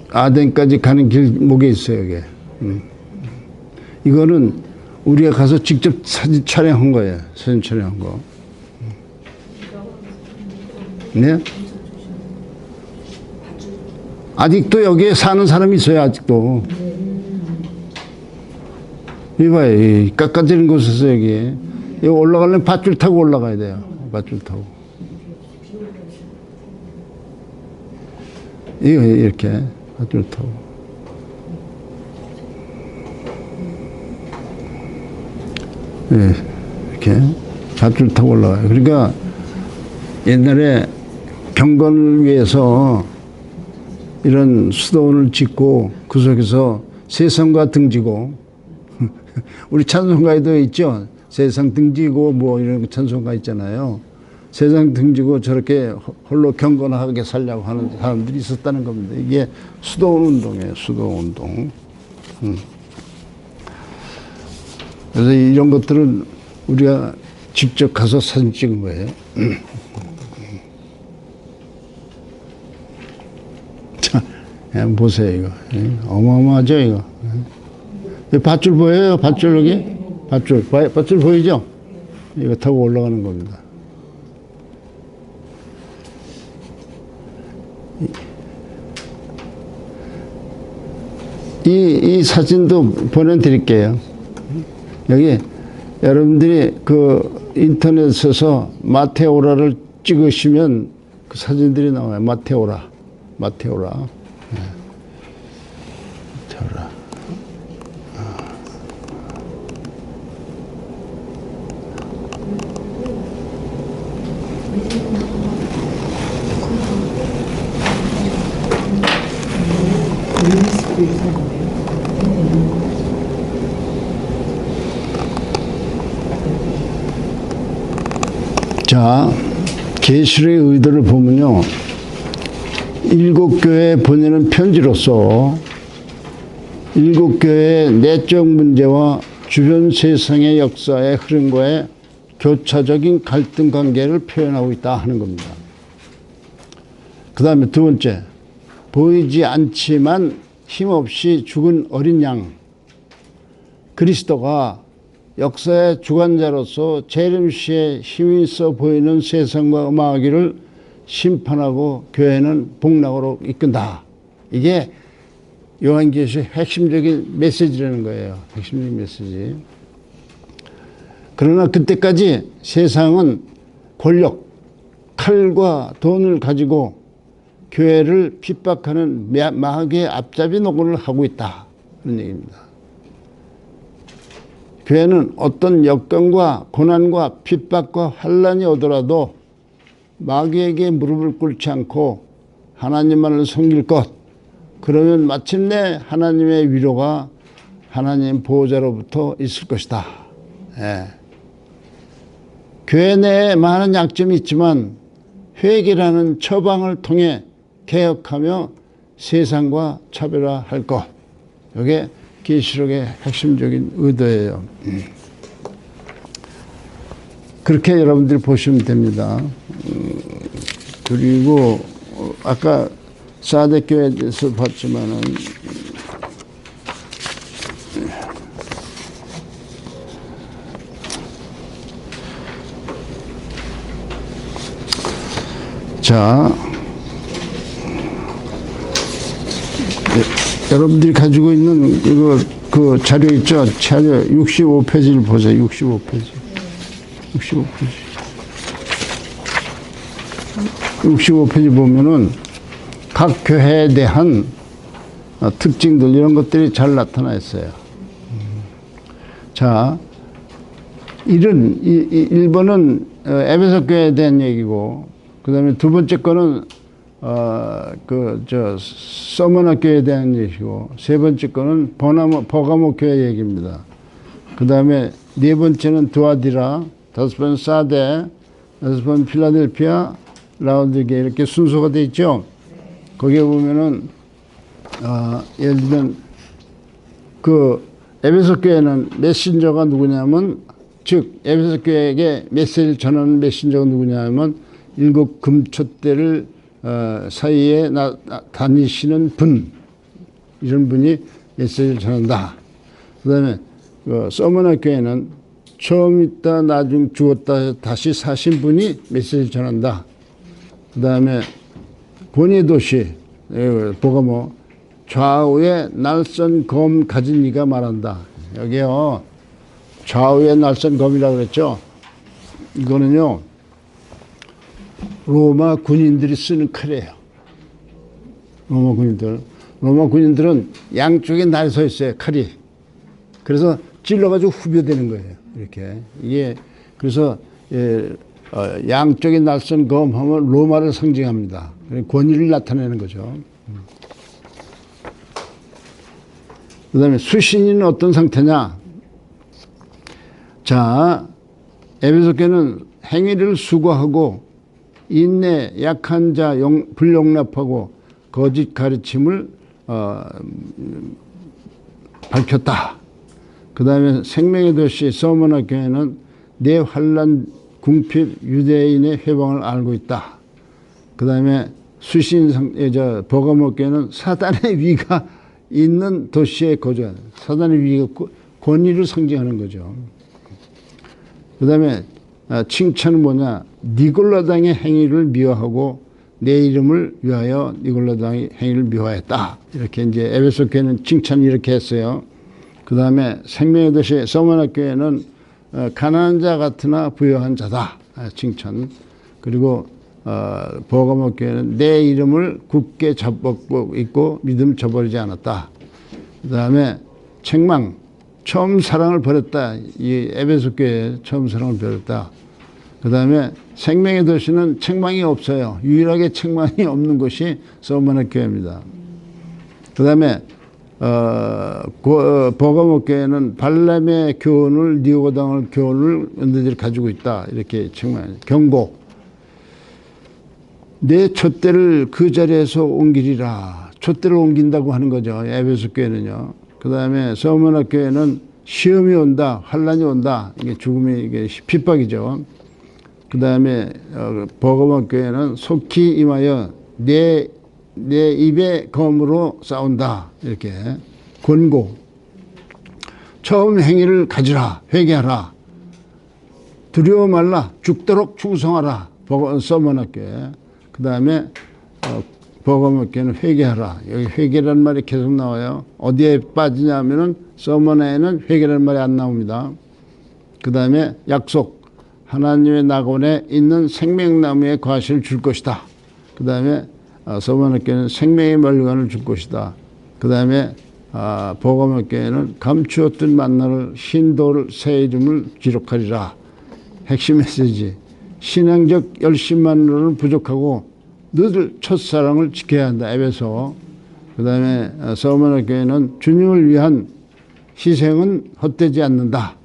아덴까지 가는 길목에 있어요, 이게. 이거는 우리가 가서 직접 사진 촬영한 거예요. 사진 촬영한 거. 네? 아직도 여기에 사는 사람이 있어요, 아직도. 이봐요, 깎아지는 곳에서 여기 올라가려면 밧줄 타고 올라가야 돼요. 밧줄 타고. 이렇게 밧줄 타고. 네, 이렇게 밧줄 타고 올라가요. 그러니까 옛날에 경건을 위해서 이런 수도원을 짓고 그 속에서 세상과 등지고 우리 찬송가에도 있죠. 세상 등지고 뭐 이런 찬송가 있잖아요. 세상 등지고 저렇게 홀로 경건하게 살려고 하는 사람들이 있었다는 겁니다. 이게 수도원 운동이에요. 수도원 운동. 그래서 이런 것들은 우리가 직접 가서 사진 찍은 거예요. 자, 보세요, 이거. 어마어마하죠, 이거. 밧줄 보여요? 밧줄 여기? 밧줄 보이죠? 이거 타고 올라가는 겁니다. 이 사진도 보내드릴게요. 여기 여러분들이 그 인터넷에서 마테오라를 찍으시면 그 사진들이 나와요. 마테오라. 네. 마테오라. 자, 계시록의 의도를 보면요. 7교회에 보내는 편지로서 7교회의 내적 문제와 주변 세상의 역사의 흐름과의 교차적인 갈등 관계를 표현하고 있다 하는 겁니다. 그 다음에 두 번째, 보이지 않지만 힘없이 죽은 어린 양, 그리스도가 역사의 주관자로서 재림시에 힘이 있어 보이는 세상과 음악하기를 심판하고 교회는 복락으로 이끈다. 이게 요한계시의 핵심적인 메시지라는 거예요. 핵심적인 메시지. 그러나 그때까지 세상은 권력, 칼과 돈을 가지고 교회를 핍박하는 마귀의 앞잡이 노릇을 하고 있다. 그런 얘기입니다. 교회는 어떤 역경과 고난과 핍박과 환난이 오더라도 마귀에게 무릎을 꿇지 않고 하나님만을 섬길 것. 그러면 마침내 하나님의 위로가 하나님 보호자로부터 있을 것이다. 예. 교회 내에 많은 약점이 있지만 회개라는 처방을 통해 개혁하며 세상과 차별화할 것. 이게 계시록의 핵심적인 의도예요. 그렇게 여러분들이 보시면 됩니다. 그리고 아까 사대교회에 대해서 봤지만은 자, 여러분들이 가지고 있는 그 자료 있죠? 자료 65페이지를 보세요. 65페이지. 65페이지 보면은 각 교회에 대한 특징들 이런 것들이 잘 나타나 있어요. 자, 1번은 에베소 교회에 대한 얘기고, 그 다음에 두 번째 거는 서머나 교회에 대한 얘기고, 세 번째 거는 버가모 교회 얘기입니다. 그 다음에 네 번째는 두아디라, 다섯 번은 사데, 여섯 번은 필라델피아, 라우디게 이렇게 순서가 돼 있죠. 거기에 보면은 예를 들면 그 에베소 교회는 메신저가 누구냐면, 즉 에베소 교회에게 메시지를 전하는 메신저가 누구냐면 7 금촛대를 사이에 다니시는 분, 이런 분이 메시지를 전한다. 그 다음에 서머나 교회는 처음 있다 나중 죽었다 다시 사신 분이 메시지를 전한다. 그 다음에 권위의 도시 보가모, 좌우에 날선 검 가진 이가 말한다. 여기요, 좌우에 날선 검이라고 그랬죠. 이거는요 로마 군인들이 쓰는 칼이에요. 로마 군인들은 양쪽에 날 서 있어요, 칼이. 그래서 찔러가지고 후벼대는 거예요. 이렇게. 이게 그래서 양쪽에 날선 검 하면 로마를 상징합니다. 권위를 나타내는 거죠. 그 다음에 수신인은 어떤 상태냐? 자, 에베소교는 행위를 수고하고 인내, 약한 자 불용납하고 거짓 가르침을 밝혔다. 그 다음에 생명의 도시 서머나 교회는 내 환난 궁핍 유대인의 회방을 알고 있다. 그 다음에 버가모 교회는 사단의 위가 있는 도시에 거주하는, 사단의 위가 권위를 상징하는 거죠. 그 다음에 칭찬은 뭐냐? 니골라당의 행위를 미워하고 내 이름을 위하여 니골라당의 행위를 미워했다. 이렇게 이제 에베소 교회는 칭찬을 이렇게 했어요. 그 다음에 생명의 도시 서머나 교회는 가난한 자 같으나 부유한 자다. 칭찬. 그리고 버가모 교회는 내 이름을 굳게 잡고 있고 믿음 저버리지 않았다. 그 다음에 책망. 처음 사랑을 버렸다. 이 에베소 교회 처음 사랑을 버렸다. 그 다음에 생명의 도시는 책망이 없어요. 유일하게 책망이 없는 곳이 서머나 교회입니다. 그 다음에 버가모 교회는 발람의 교훈을 니고당의 교훈을 너희들이 가지고 있다 이렇게 정말 경고. 내 촛대를 그 자리에서 옮기리라. 촛대를 옮긴다고 하는 거죠. 에베소 교회는요. 그 다음에 서머나 교회는 시험이 온다, 환란이 온다. 이게 죽음이 이게 핍박이죠. 그 다음에 버가모 교회는 속히 임하여 내 입의 검으로 싸운다. 이렇게 권고. 처음 행위를 가지라. 회개하라. 두려워 말라. 죽도록 충성하라. 서머나 교회. 그 다음에 버가모 교회는 회개하라. 여기 회개라는 말이 계속 나와요. 어디에 빠지냐 하면은 서머나에는 회개라는 말이 안 나옵니다. 그 다음에 약속. 하나님의 낙원에 있는 생명나무의 과실을 줄 것이다. 그 다음에 서머나 교회는 생명의 멸관을 줄 것이다. 그 다음에 버가모 교회는 감추었던 만나를 신도를 새 이름을 기록하리라. 핵심 메시지. 신앙적 열심만으로는 부족하고 너희들 첫사랑을 지켜야 한다. 에베소. 그 다음에 서머나 교회는 주님을 위한 희생은 헛되지 않는다.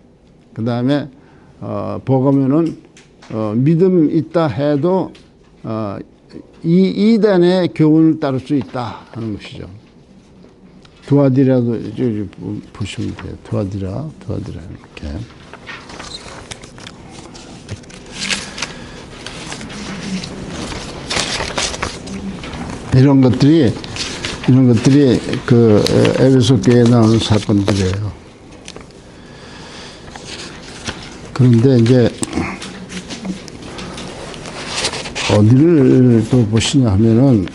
그 다음에 버가모는 믿음 있다 해도 이단의 교훈을 따를 수 있다 하는 것이죠. 두아디라도 보시면 돼요. 두아디라 이렇게. 이런 것들이 그 에베소 교회에 나오는 사건들이에요. 그런데 이제 어디를 또 보시냐 하면은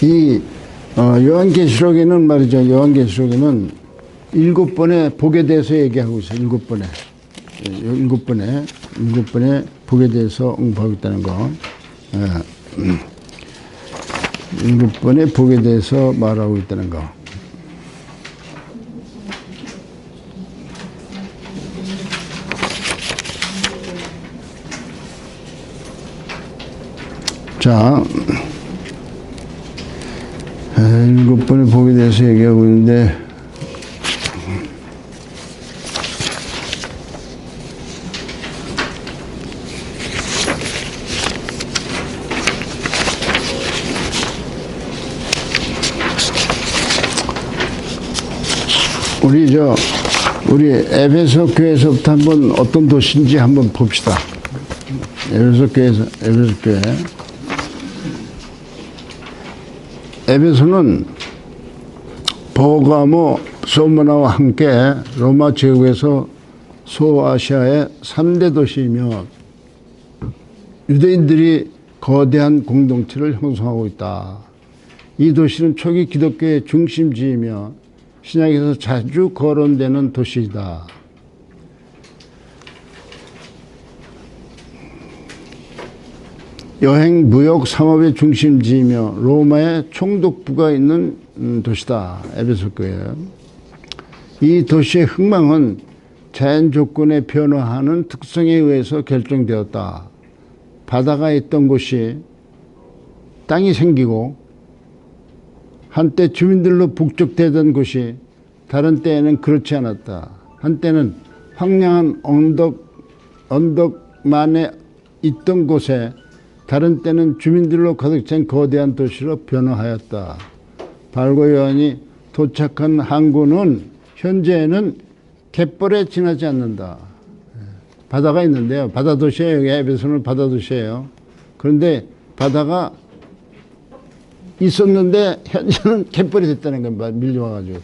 이 요한계시록에는 말이죠. 요한계시록에는 7번의 복에 대해서 얘기하고 있어요. 7번의 복에 대해서 응보하고 있다는 거. 7번의 복에 대해서 말하고 있다는 거. 자, 7번의 복에 대해서 얘기하고 있는데, 우리 에베소 교회에서부터 한번 어떤 도시인지 한번 봅시다. 에베소 교회. 에베소는 버가모, 소머나와 함께 로마 제국에서 소아시아의 3대 도시이며 유대인들이 거대한 공동체를 형성하고 있다. 이 도시는 초기 기독교의 중심지이며 신약에서 자주 거론되는 도시이다. 여행, 무역, 상업의 중심지이며 로마의 총독부가 있는 도시다. 에베소 교회. 이 도시의 흥망은 자연 조건에 변화하는 특성에 의해서 결정되었다. 바다가 있던 곳이 땅이 생기고 한때 주민들로 북적대던 곳이 다른 때에는 그렇지 않았다. 한때는 황량한 언덕만에 있던 곳에 다른 때는 주민들로 가득 찬 거대한 도시로 변화하였다. 바울과 요한이 도착한 항구는 현재는 갯벌에 지나지 않는다. 바다가 있는데요. 바다 도시예요. 여기 에베소는 바다 도시예요. 그런데 바다가 있었는데 현재는 갯벌이 됐다는 겁니다. 밀려와가지고.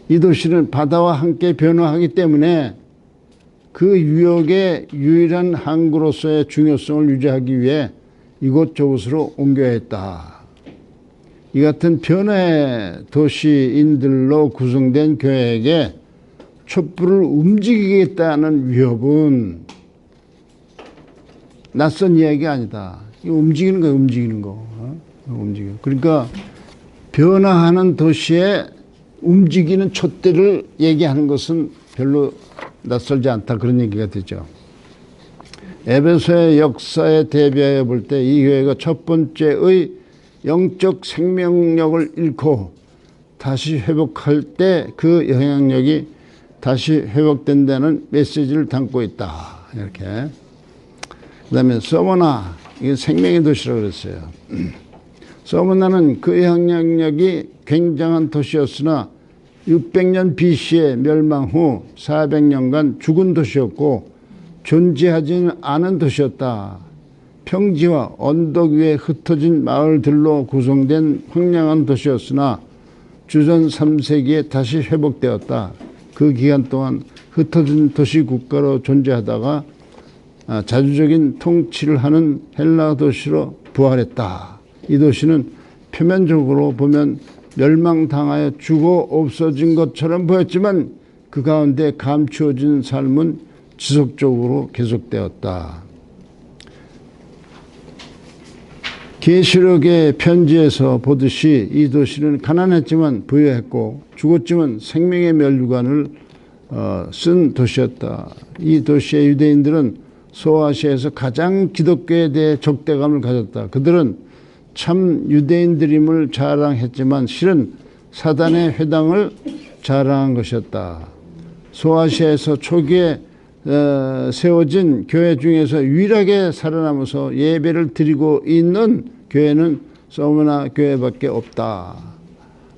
이 도시는 바다와 함께 변화하기 때문에 그 유역의 유일한 항구로서의 중요성을 유지하기 위해 이곳저곳으로 옮겨야 했다. 이 같은 변화의 도시인들로 구성된 교회에게 촛불을 움직이겠다는 위협은 낯선 이야기가 아니다. 이거 움직이는 거야, 움직이는 거. 움직여. 그러니까 변화하는 도시에 움직이는 촛대를 얘기하는 것은 별로 낯설지 않다. 그런 얘기가 되죠. 에베소의 역사에 대비하여 볼 때 이 교회가 첫 번째의 영적 생명력을 잃고 다시 회복할 때 그 영향력이 다시 회복된다는 메시지를 담고 있다. 이렇게. 그 다음에 서머나, 이게 생명의 도시라고 그랬어요. 서머나는 그 영향력이 굉장한 도시였으나 600년 BC에 멸망 후 400년간 죽은 도시였고 존재하지는 않은 도시였다. 평지와 언덕 위에 흩어진 마을들로 구성된 황량한 도시였으나 주전 3세기에 다시 회복되었다. 그 기간 동안 흩어진 도시 국가로 존재하다가 자주적인 통치를 하는 헬라 도시로 부활했다. 이 도시는 표면적으로 보면 멸망당하여 죽어 없어진 것처럼 보였지만 그 가운데 감추어진 삶은 지속적으로 계속되었다. 계시록의 편지에서 보듯이 이 도시는 가난했지만 부유했고 죽었지만 생명의 멸류관을 쓴 도시였다. 이 도시의 유대인들은 소아시아에서 가장 기독교에 대해 적대감을 가졌다. 그들은 참 유대인들임을 자랑했지만 실은 사단의 회당을 자랑한 것이었다. 소아시아에서 초기에 세워진 교회 중에서 유일하게 살아남아서 예배를 드리고 있는 교회는 서머나 교회밖에 없다.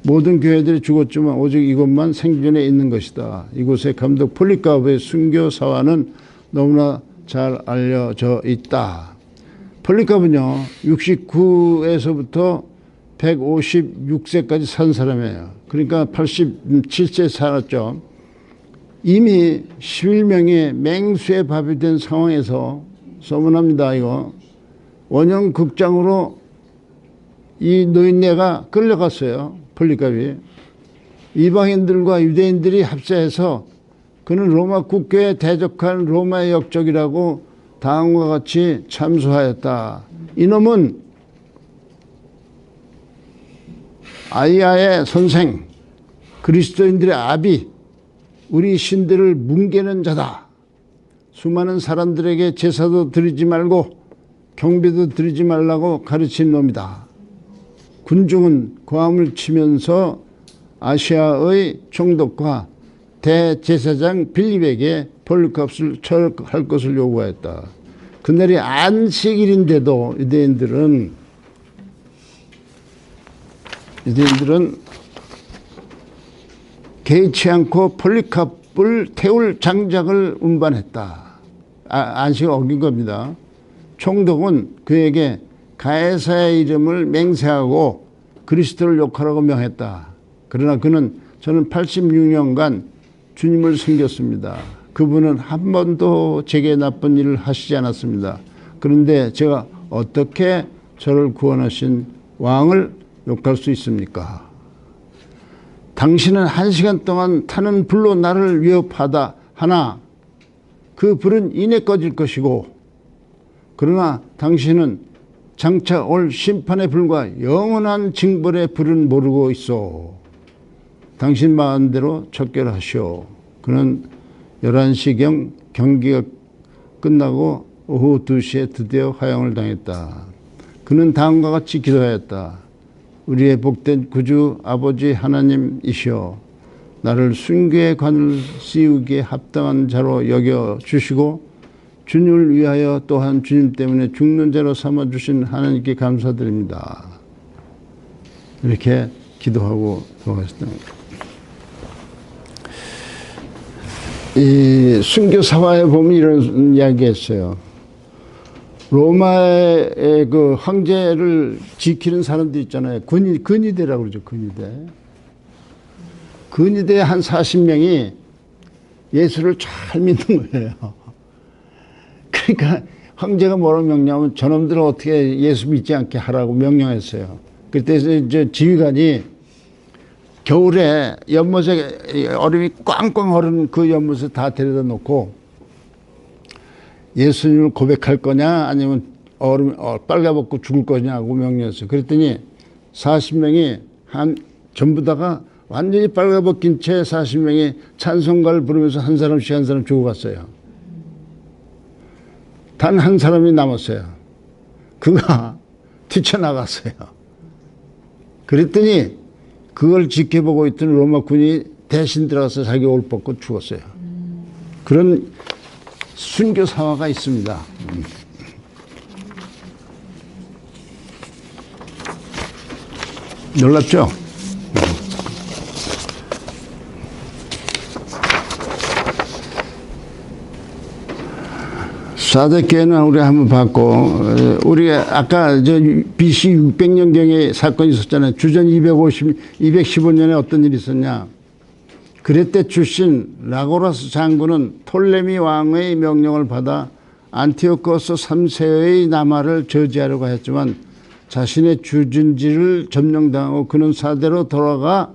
모든 교회들이 죽었지만 오직 이곳만 생존해 있는 것이다. 이곳의 감독 폴리카브의 순교 사화는 너무나 잘 알려져 있다. 폴리카브는요 69에서부터 156세까지 산 사람이에요. 그러니까 87세 살았죠. 이미 11명이 맹수의 밥이 된 상황에서 서문합니다. 이거 원형 극장으로 이 노인네가 끌려갔어요. 폴리카비. 이방인들과 유대인들이 합세해서 그는 로마 국교에 대적한 로마의 역적이라고 다음과 같이 참수하였다. 이놈은 아이야의 선생, 그리스도인들의 아비, 우리 신들을 뭉개는 자다. 수많은 사람들에게 제사도 드리지 말고 경배도 드리지 말라고 가르친 놈이다. 군중은 고함을 치면서 아시아의 총독과 대제사장 빌립에게 벌값을 처할 것을 요구하였다. 그날이 안식일인데도 유대인들은 개의치 않고 폴리카프를 태울 장작을 운반했다. 안식을 어긴 겁니다. 총독은 그에게 가해사의 이름을 맹세하고 그리스도를 욕하라고 명했다. 그러나 그는 저는 86년간 주님을 섬겼습니다. 그분은 한 번도 제게 나쁜 일을 하시지 않았습니다. 그런데 제가 어떻게 저를 구원하신 왕을 욕할 수 있습니까? 당신은 1시간 동안 타는 불로 나를 위협하다 하나 그 불은 이내 꺼질 것이고 그러나 당신은 장차 올 심판의 불과 영원한 징벌의 불은 모르고 있어. 당신 마음대로 척결하시오. 그는 11시경 경기가 끝나고 오후 2시에 드디어 화형을 당했다. 그는 다음과 같이 기도하였다. 우리의 복된 구주 아버지 하나님이시여, 나를 순교의 관을 씌우기에 합당한 자로 여겨주시고 주님을 위하여 또한 주님 때문에 죽는 자로 삼아주신 하나님께 감사드립니다. 이렇게 기도하고 돌아가셨다. 이 순교 사화에 보면 이런 이야기 했어요. 로마의 그 황제를 지키는 사람들 있잖아요. 근위대라고 그러죠. 근위대 한 40명이 예수를 잘 믿는 거예요. 그러니까 황제가 뭐라고 명령하면 저놈들은 어떻게 예수 믿지 않게 하라고 명령했어요. 그때 이제 지휘관이 겨울에 연못에 얼음이 꽝꽝 얼은 그 연못에 다 데려다 놓고 예수님을 고백할 거냐 아니면 얼음 빨가벗고 죽을 거냐고 명령했어요. 그랬더니 40명이 전부 다가 완전히 빨가벗긴 채 40명이 찬송가를 부르면서 한 사람 죽어갔어요. 단 한 사람이 남았어요. 그가 뛰쳐나갔어요. 그랬더니 그걸 지켜보고 있던 로마군이 대신 들어가서 자기 옷 벗고 죽었어요. 그런 순교 사화가 있습니다. 놀랍죠? 사대교회는 우리 한번 봤고, 우리가 아까 저 BC 600년경에 사건이 있었잖아요. 주전 215년에 어떤 일이 있었냐. 그레테 출신 라고라스 장군은 톨레미 왕의 명령을 받아 안티오코스 3세의 남하를 저지하려고 했지만 자신의 주둔지를 점령당하고 그는 사대로 돌아가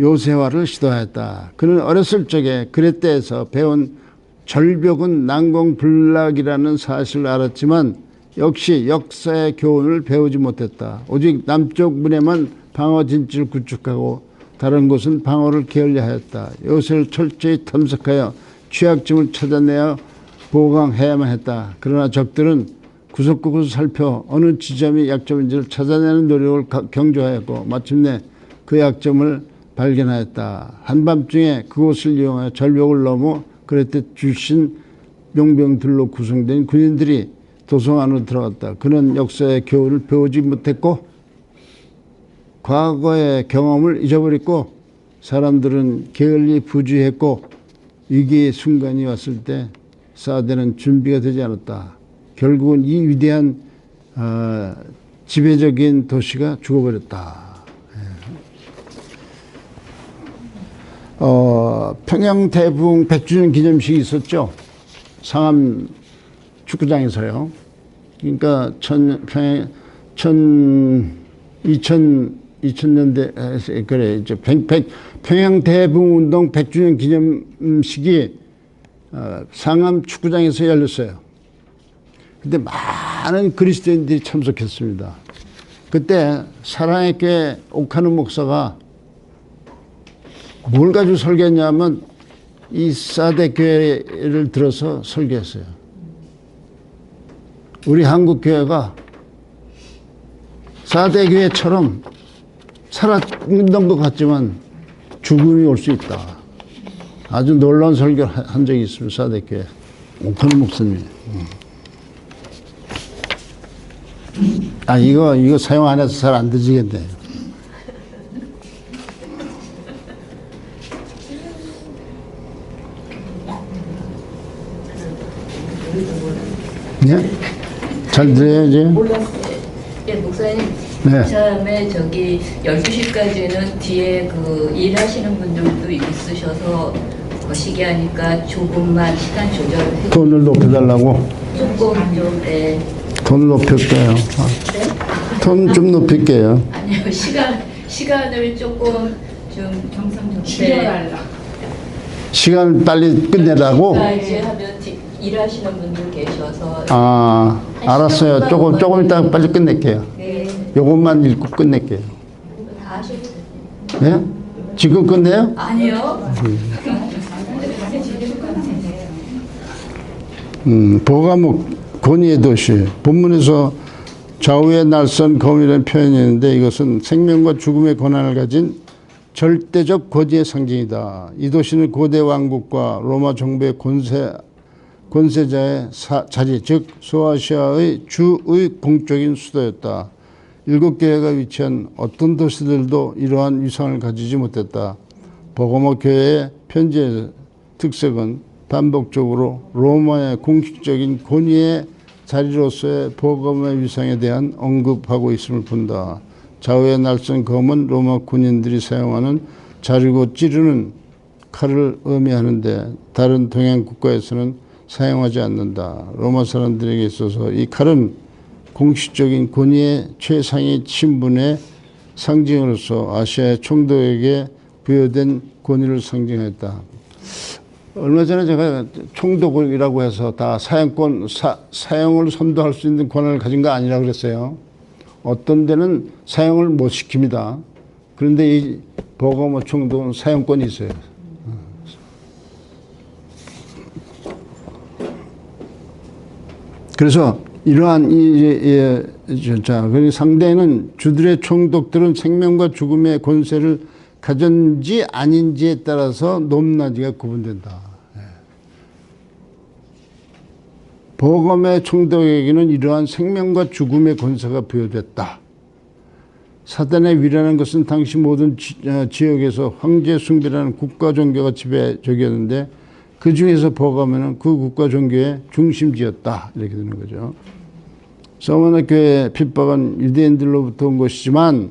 요새화를 시도하였다. 그는 어렸을 적에 그레테에서 배운 절벽은 난공불락이라는 사실을 알았지만 역시 역사의 교훈을 배우지 못했다. 오직 남쪽 문에만 방어 진지를 구축하고 다른 곳은 방어를 게을리하였다. 요새를 철저히 탐색하여 취약점을 찾아내어 보강해야만 했다. 그러나 적들은 구석구석 살펴 어느 지점이 약점인지를 찾아내는 노력을 경주하였고 마침내 그 약점을 발견하였다. 한밤중에 그곳을 이용하여 절벽을 넘어 그랬대 출신 용병들로 구성된 군인들이 도성 안으로 들어갔다. 그는 역사의 교훈을 배우지 못했고 과거의 경험을 잊어버렸고 사람들은 게을리 부주의했고 위기의 순간이 왔을 때 사대는 준비가 되지 않았다. 결국은 이 위대한 지배적인 도시가 죽어버렸다. 평양 태풍 100주년 기념식이 있었죠. 상암 축구장에서요. 그러니까 2000년대 그래 이제 평양 태풍 운동 100주년 기념식이 상암 축구장에서 열렸어요. 그때 많은 그리스도인들이 참석했습니다. 그때 사랑의 교회 옥하는 목사가 뭘 가지고 설교했냐면 이 사대 교회를 들어서 설교했어요. 우리 한국 교회가 사대 교회처럼 살았던 것 같지만 죽음이 올 수 있다. 아주 놀라운 설교를 한 적이 있습니다. 사대 교회 옥하는 목사님. 아 이거 사용 안 해서 잘 안 드시겠네. 네? 잘 들려야지. 몰랐어요. 예, 목사님. 네. 처음에 저기 12시까지는 뒤에 그 일하시는 분들도 있으셔서 거시기 하니까 조금만 시간 조절해 돈을 높여달라고? 조금 좀 네. 돈 높일게요. 돈 좀 높일게요. 아니요. 시간을 조금 좀 정상적으로 줄여달라. 시간 빨리 끝내라고? 이제 하면 일하시는 분들 계셔서 아, 알았어요. 조금 이따 빨리 끝낼게요. 네. 요것만 읽고 끝낼게요. 다 하셔도 돼요. 네? 지금 끝내요? 아니요. 보가목 권위의 도시. 본문에서 좌우의 날선 검이라는 표현이 있는데 이것은 생명과 죽음의 권한을 가진 절대적 권위의 상징이다. 이 도시는 고대 왕국과 로마 정부의 권세자의 자리, 즉 소아시아의 주의 공적인 수도였다. 7교회가 위치한 어떤 도시들도 이러한 위상을 가지지 못했다. 버가모 교회의 편지의 특색은 반복적으로 로마의 공식적인 권위의 자리로서의 버가모의 위상에 대한 언급하고 있음을 본다. 좌우의 날선 검은 로마 군인들이 사용하는 자르고 찌르는 칼을 의미하는데 다른 동양 국가에서는 사용하지 않는다. 로마 사람들에게 있어서 이 칼은 공식적인 권위의 최상위 신분의 상징으로서 아시아의 총독에게 부여된 권위를 상징했다. 얼마 전에 제가 총독이라고 해서 다 사형을 선도할 수 있는 권한을 가진 거 아니라고 그랬어요. 어떤 데는 사형을 못 시킵니다. 그런데 이 버가모 총독은 사형권이 있어요. 그래서 이러한 그 상대는 주들의 총독들은 생명과 죽음의 권세를 가졌는지 아닌지에 따라서 높낮이가 구분된다. 버검의 총독에게는 이러한 생명과 죽음의 권세가 부여됐다. 사단의 위라는 것은 당시 모든 지역에서 황제 숭배라는 국가 종교가 지배적이었는데 그 중에서 버검은 그 국가 종교의 중심지였다. 이렇게 되는 거죠. 서머나 교회의 핍박은 유대인들로부터 온 것이지만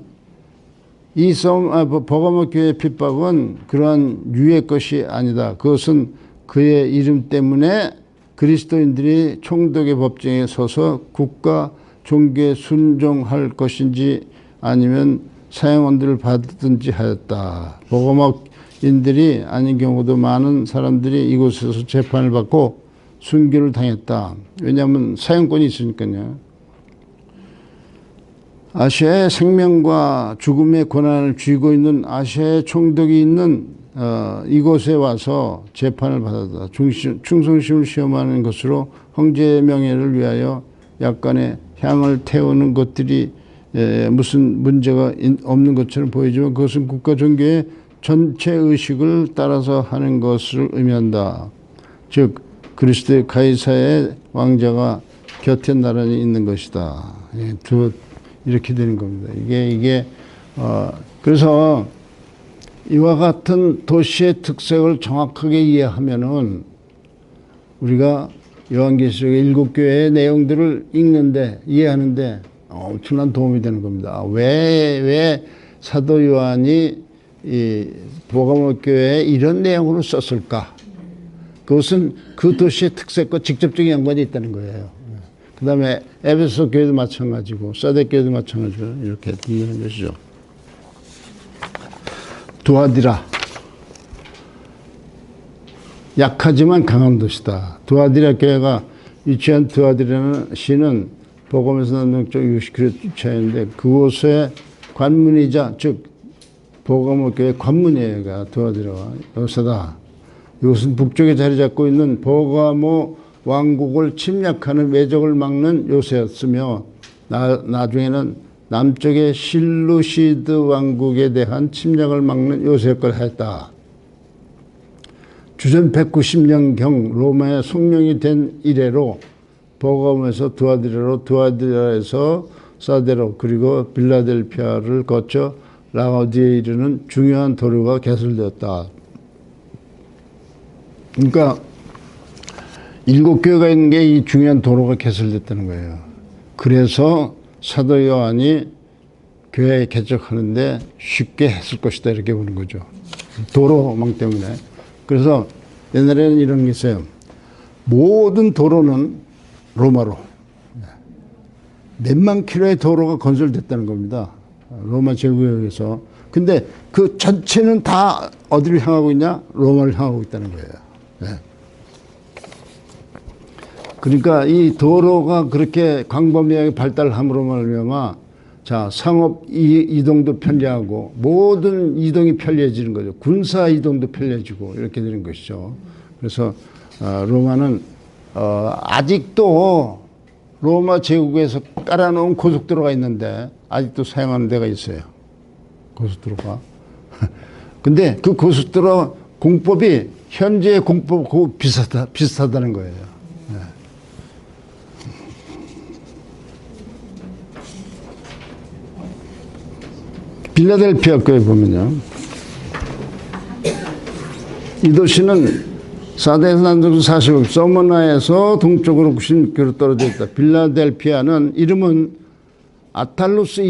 이 버가모 교회의 핍박은 그러한 유의 것이 아니다. 그것은 그의 이름 때문에 그리스도인들이 총독의 법정에 서서 국가 종교에 순종할 것인지 아니면 사형원들을 받든지 하였다. 버가모인들이 아닌 경우도 많은 사람들이 이곳에서 재판을 받고 순교를 당했다. 왜냐하면 사형권이 있으니까요. 아시아의 생명과 죽음의 권한을 쥐고 있는 아시아의 총독이 있는 이곳에 와서 재판을 받았다. 충성심을 시험하는 것으로 황제의 명예를 위하여 약간의 향을 태우는 것들이 무슨 문제가 없는 것처럼 보이지만 그것은 국가 종교의 전체 의식을 따라서 하는 것을 의미한다. 즉 그리스도의 가이사의 왕자가 곁에 나란히 있는 것이다. 이렇게 되는 겁니다. 그래서 이와 같은 도시의 특색을 정확하게 이해하면은 우리가 요한계시록의 7교회의 내용들을 읽는데, 이해하는데 엄청난 도움이 되는 겁니다. 왜 사도 요한이 이 버가모 교회에 이런 내용으로 썼을까? 그것은 그 도시의 특색과 직접적인 연관이 있다는 거예요. 그 다음에 에베소 교회도 마찬가지고 사데 교회도 마찬가지고 이렇게 있는 것이죠. 두아디라, 약하지만 강한 도시다. 두아디라 교회가 위치한 두아디라는 시는 버가모에서 남동쪽 60km 차이인데 그곳의 관문이자 즉 버가모 교회 관문이가 두아디라와 요새다. 이것은 북쪽에 자리 잡고 있는 버가모 왕국을 침략하는 외적을 막는 요새였으며 나중에는 남쪽의 실루시드 왕국에 대한 침략을 막는 요새 역할을 했다. 주전 190년경 로마의 성령이 된 이래로 버가모에서 두아디라로, 두아디라에서 사데로, 그리고 빌라델피아를 거쳐 라오디에 이르는 중요한 도로가 개설되었다. 그러니까 7교회가 있는 게 이 중요한 도로가 개설됐다는 거예요. 그래서 사도 요한이 교회 개척하는데 쉽게 했을 것이다 이렇게 보는 거죠. 도로망 때문에. 그래서 옛날에는 이런 게 있어요. 모든 도로는 로마로 몇만 킬로의 도로가 건설됐다는 겁니다. 로마 제국에서. 근데 그 전체는 다 어디를 향하고 있냐? 로마를 향하고 있다는 거예요. 네. 그러니까 이 도로가 그렇게 광범위하게 발달함으로 말미암아 자 상업 이동도 편리하고 모든 이동이 편리해지는 거죠. 군사 이동도 편리해지고 이렇게 되는 것이죠. 그래서 로마는 아직도 로마 제국에서 깔아놓은 고속도로가 있는데 아직도 사용하는 데가 있어요. 고속도로가. 근데 그 고속도로 공법이 현재의 공법하고 비슷하다는 거예요. 빌라델피아 교회 보면요. 이 도시는 사대에서 남쪽으로 40억, 서머나에서 동쪽으로 96km 떨어져 있다. 빌라델피아는 이름은 아탈루스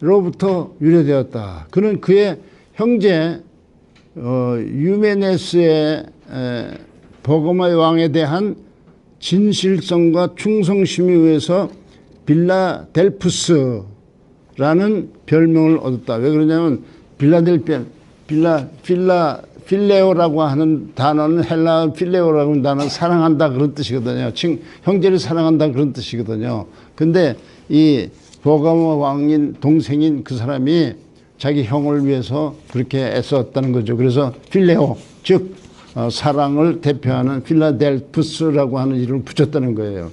2세로부터 유래되었다. 그는 그의 형제 유메네스의 버가모의 왕에 대한 진실성과 충성심에 의해서 빌라델푸스라는 별명을 얻었다. 왜 그러냐면 필레오라고 하는 단어는 헬라 필레오라고 하는 단어는 사랑한다 그런 뜻이거든요. 형제를 사랑한다 그런 뜻이거든요. 근데 이 버가모 왕인 동생인 그 사람이 자기 형을 위해서 그렇게 애썼다는 거죠. 그래서 필레오 즉 사랑을 대표하는 필라델프스라고 하는 이름을 붙였다는 거예요.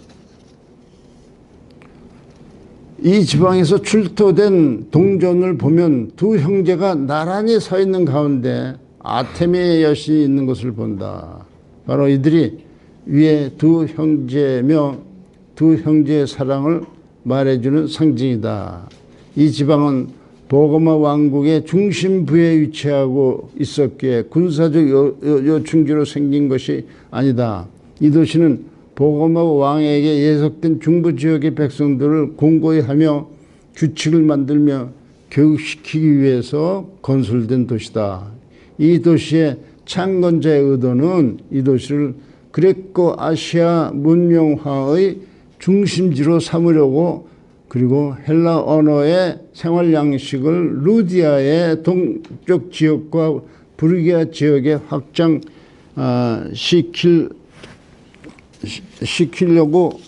이 지방에서 출토된 동전을 보면 두 형제가 나란히 서 있는 가운데 아테미의 여신이 있는 것을 본다. 바로 이들이 위에 두 형제며 두 형제의 사랑을 말해주는 상징이다. 이 지방은 보고마 왕국의 중심부에 위치하고 있었기에 군사적 요충지로 생긴 것이 아니다. 이 도시는 보고마 왕에게 예속된 중부 지역의 백성들을 공고히 하며 규칙을 만들며 교육시키기 위해서 건설된 도시다. 이 도시의 창건자의 의도는 이 도시를 그레코 아시아 문명화의 중심지로 삼으려고 그리고 헬라 언어의 생활 양식을 루디아의 동쪽 지역과 부르기아 지역에 시키려고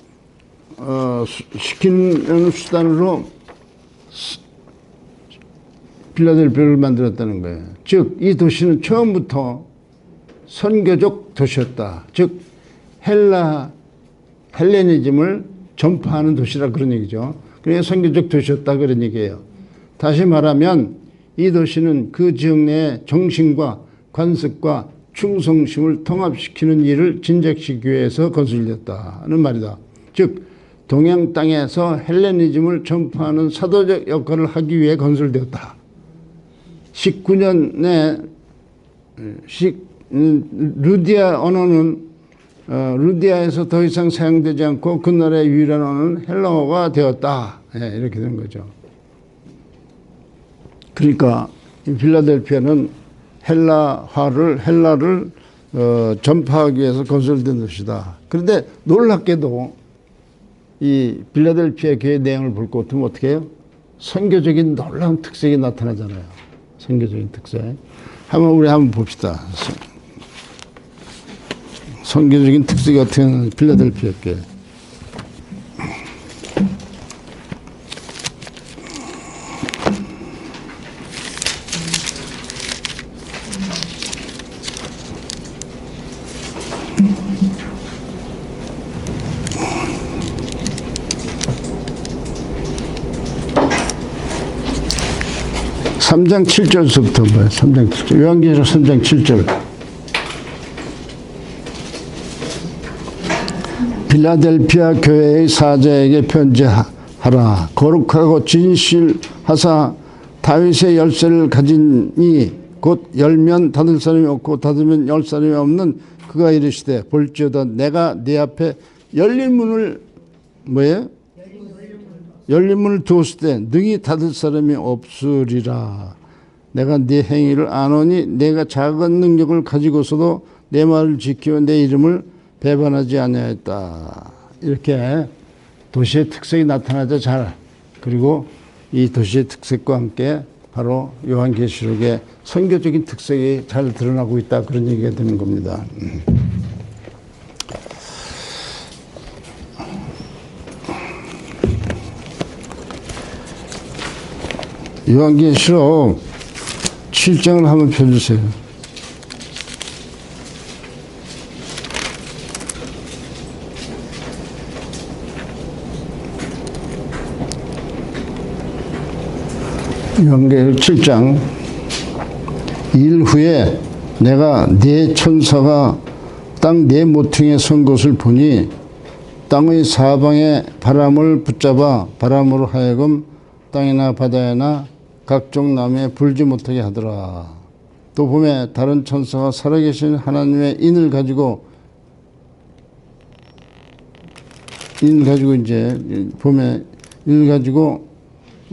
시키는 수단으로 필라델피아를 만들었다는 거예요. 즉, 이 도시는 처음부터 선교적 도시였다. 즉, 헬레니즘을 전파하는 도시라 그런 얘기죠. 그래서 선교적 도시였다 그런 얘기예요. 다시 말하면 이 도시는 그 지역 내의 정신과 관습과 충성심을 통합시키는 일을 진작시키기 위해서 건설되었다는 말이다. 즉 동양 땅에서 헬레니즘을 전파하는 사도적 역할을 하기 위해 건설되었다. 19년에 루디아 언어는 루디아에서 더 이상 사용되지 않고 그 나라의 유일한 언어는 헬라어가 되었다. 이렇게 된 거죠. 그러니까 필라델피아는 헬라를 전파하기 위해서 건설된 도시다. 그런데 놀랍게도 이 필라델피아 교회 내용을 볼 것 같으면 어떻게 해요? 선교적인 놀라운 특색이 나타나잖아요. 선교적인 특색. 우리 한번 봅시다. 선교적인 특색 같은 필라델피아 교회. 삼 장 7절부터 봐요. 3장 7절. 요한계시록 3장 7절. 필라델피아 교회의 사자에게 편지하라. 거룩하고 진실하사 다윗의 열쇠를 가진이 곧 열면 닫을 사람이 없고 닫으면 열 사람이 없는 그가 이르시되 볼지어다 내가 네 앞에 열린 문을 뭐예요? 열린 문을 두었을 때 능히 닫을 사람이 없으리라. 내가 네 행위를 아노니 내가 작은 능력을 가지고서도 내 말을 지키고 내 이름을 배반하지 아니하였다. 이렇게 도시의 특색이 나타나자 잘. 그리고 이 도시의 특색과 함께 바로 요한계시록의 선교적인 특색이 잘 드러나고 있다. 그런 얘기가 되는 겁니다. 요한계시록 7장을 한번 펴주세요. 요한계시록 7장. 일 후에 내가 네 천사가 땅 네 모퉁이에 선 것을 보니 땅의 사방에 바람을 붙잡아 바람으로 하여금 땅이나 바다에나 각종 나무에 불지 못하게 하더라. 또 봄에 다른 천사가 살아계신 하나님의 인을 가지고 이제 봄에 인을 가지고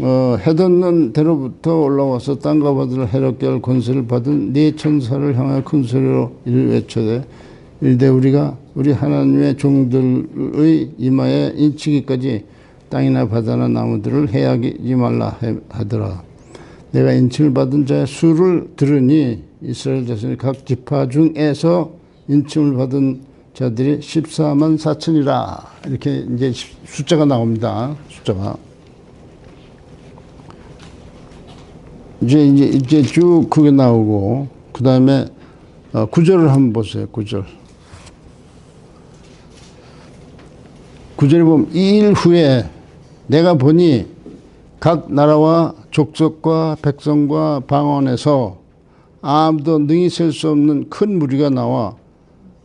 해돋는 대로부터 올라와서 땅과 바다를 해롭게 할 권세를 받은 네 천사를 향하여 큰 소리로 이를 외쳐대 이르되 우리가 우리 하나님의 종들의 이마에 인치기까지 땅이나 바다나 나무들을 해하지 말라 하더라. 내가 인침을 받은 자의 수를 들으니 이스라엘 자손의 각 지파 중에서 인침을 받은 자들이 14만 4천이라. 이렇게 이제 숫자가 나옵니다. 숫자가. 이제 쭉 그게 나오고, 그 다음에 구절을 한번 보세요. 구절. 구절에 보면 이 일 후에 내가 보니 각 나라와 족속과 백성과 방언에서 아무도 능히 셀 수 없는 큰 무리가 나와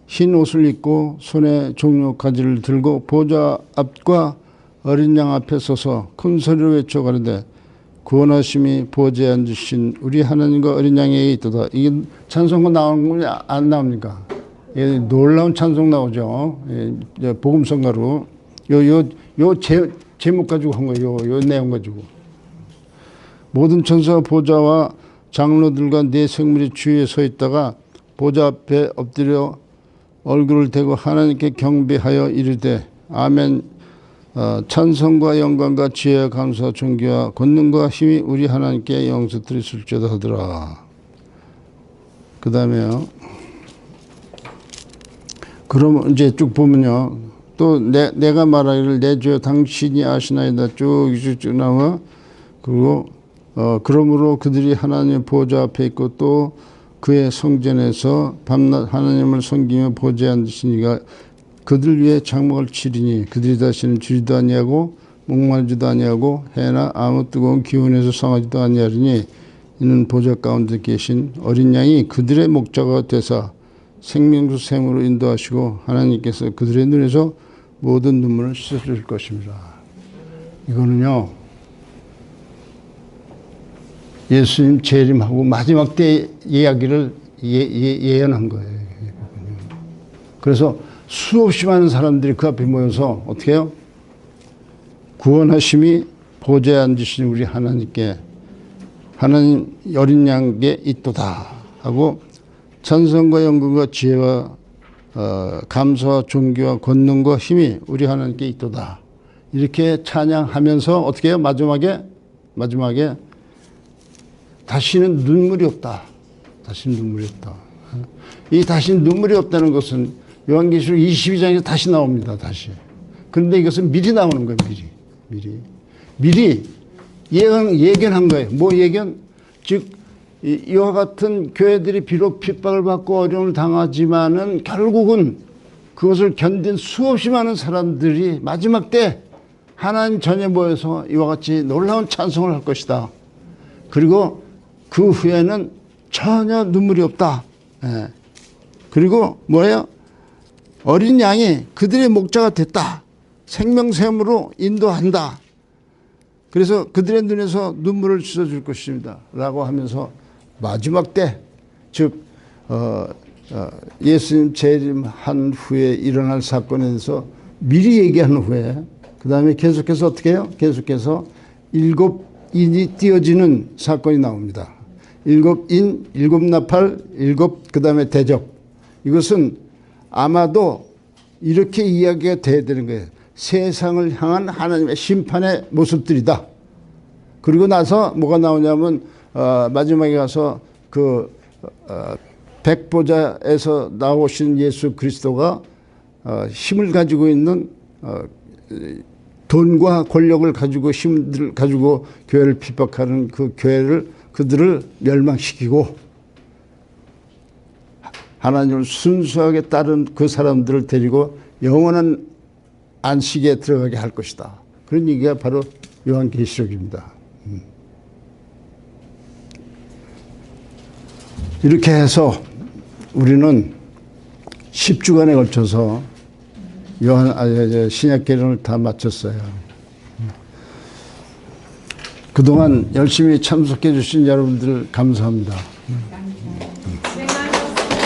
흰 옷을 입고 손에 종려 가지를 들고 보좌 앞과 어린 양 앞에 서서 큰 소리로 외쳐 가로되 구원하심이 보좌에 앉으신 우리 하나님과 어린 양에게 있도다. 이게 찬송가 나오는 거 안 나옵니까? 예, 놀라운 찬송 나오죠. 예, 복음성가로 제목 가지고 한 거예요. 요 내용 가지고. 모든 천사와 보좌와 장로들과 네 생물이 주위에 서 있다가 보좌 앞에 엎드려 얼굴을 대고 하나님께 경배하여 이르되 아멘. 찬송과 영광과 지혜와 감사와 존귀와 권능과 힘이 우리 하나님께 영광스러이 있을지어다 하더라. 그 다음에요. 그럼 이제 쭉 보면요. 또 내가 말하기를 내 주여 당신이 아시나이다 쭉 나와. 그리고 그러므로 그들이 하나님 보좌 앞에 있고 또 그의 성전에서 밤낮 하나님을 섬기며 보좌에 앉으시니가 그들 위에 장막을 치리니 그들이 다시는 줄이도 아니하고 목마르지도 아니하고 해나 아무 뜨거운 기운에서 상하지도 아니하리니 이는 보좌 가운데 계신 어린 양이 그들의 목자가 되사 생명수 샘으로 인도하시고 하나님께서 그들의 눈에서 모든 눈물을 씻어줄 것입니다. 이거는요. 예수님 재림하고 마지막 때 이야기를 예언한 거예요. 그래서 수없이 많은 사람들이 그 앞에 모여서 어떻게 해요? 구원하심이 보좌에 앉으신 우리 하나님께 하나님 어린 양에게 있도다 하고 찬송과 영광과 지혜와 감사와 존귀와 권능과 힘이 우리 하나님께 있도다. 이렇게 찬양하면서 어떻게 해요? 마지막에 다시는 눈물이 없다. 다시는 눈물이 없다. 이 다시는 눈물이 없다는 것은 요한계시록 22장에서 다시 나옵니다. 다시. 그런데 이것은 미리 나오는 거예요. 미리 예견한 거예요. 뭐 예견? 즉 이와 같은 교회들이 비록 핍박을 받고 어려움을 당하지만은 결국은 그것을 견딘 수없이 많은 사람들이 마지막 때 하나님 전에 모여서 이와 같이 놀라운 찬송을 할 것이다. 그리고 그 후에는 전혀 눈물이 없다. 예. 그리고 뭐예요? 어린 양이 그들의 목자가 됐다. 생명샘으로 인도한다. 그래서 그들의 눈에서 눈물을 씻어줄 것입니다. 라고 하면서 마지막 때, 즉 예수님 재림한 후에 일어날 사건에 대해서 미리 얘기한 후에 그 다음에 계속해서 어떻게 해요? 계속해서 7인이 띄어지는 사건이 나옵니다. 7인, 7나팔, 7 그 다음에 대적. 이것은 아마도 이렇게 이야기가 돼야 되는 거예요. 세상을 향한 하나님의 심판의 모습들이다. 그리고 나서 뭐가 나오냐면 마지막에 가서 그 백보좌에서 나오신 예수 그리스도가 힘을 가지고 있는 돈과 권력을 가지고 힘을 가지고 교회를 핍박하는 그 그들을 멸망시키고 하나님을 순수하게 따른 그 사람들을 데리고 영원한 안식에 들어가게 할 것이다. 그런 얘기가 바로 요한계시록입니다. 이렇게 해서 우리는 10주간에 걸쳐서 신약계론을 다 마쳤어요. 그동안 열심히 참석해 주신 여러분들 감사합니다.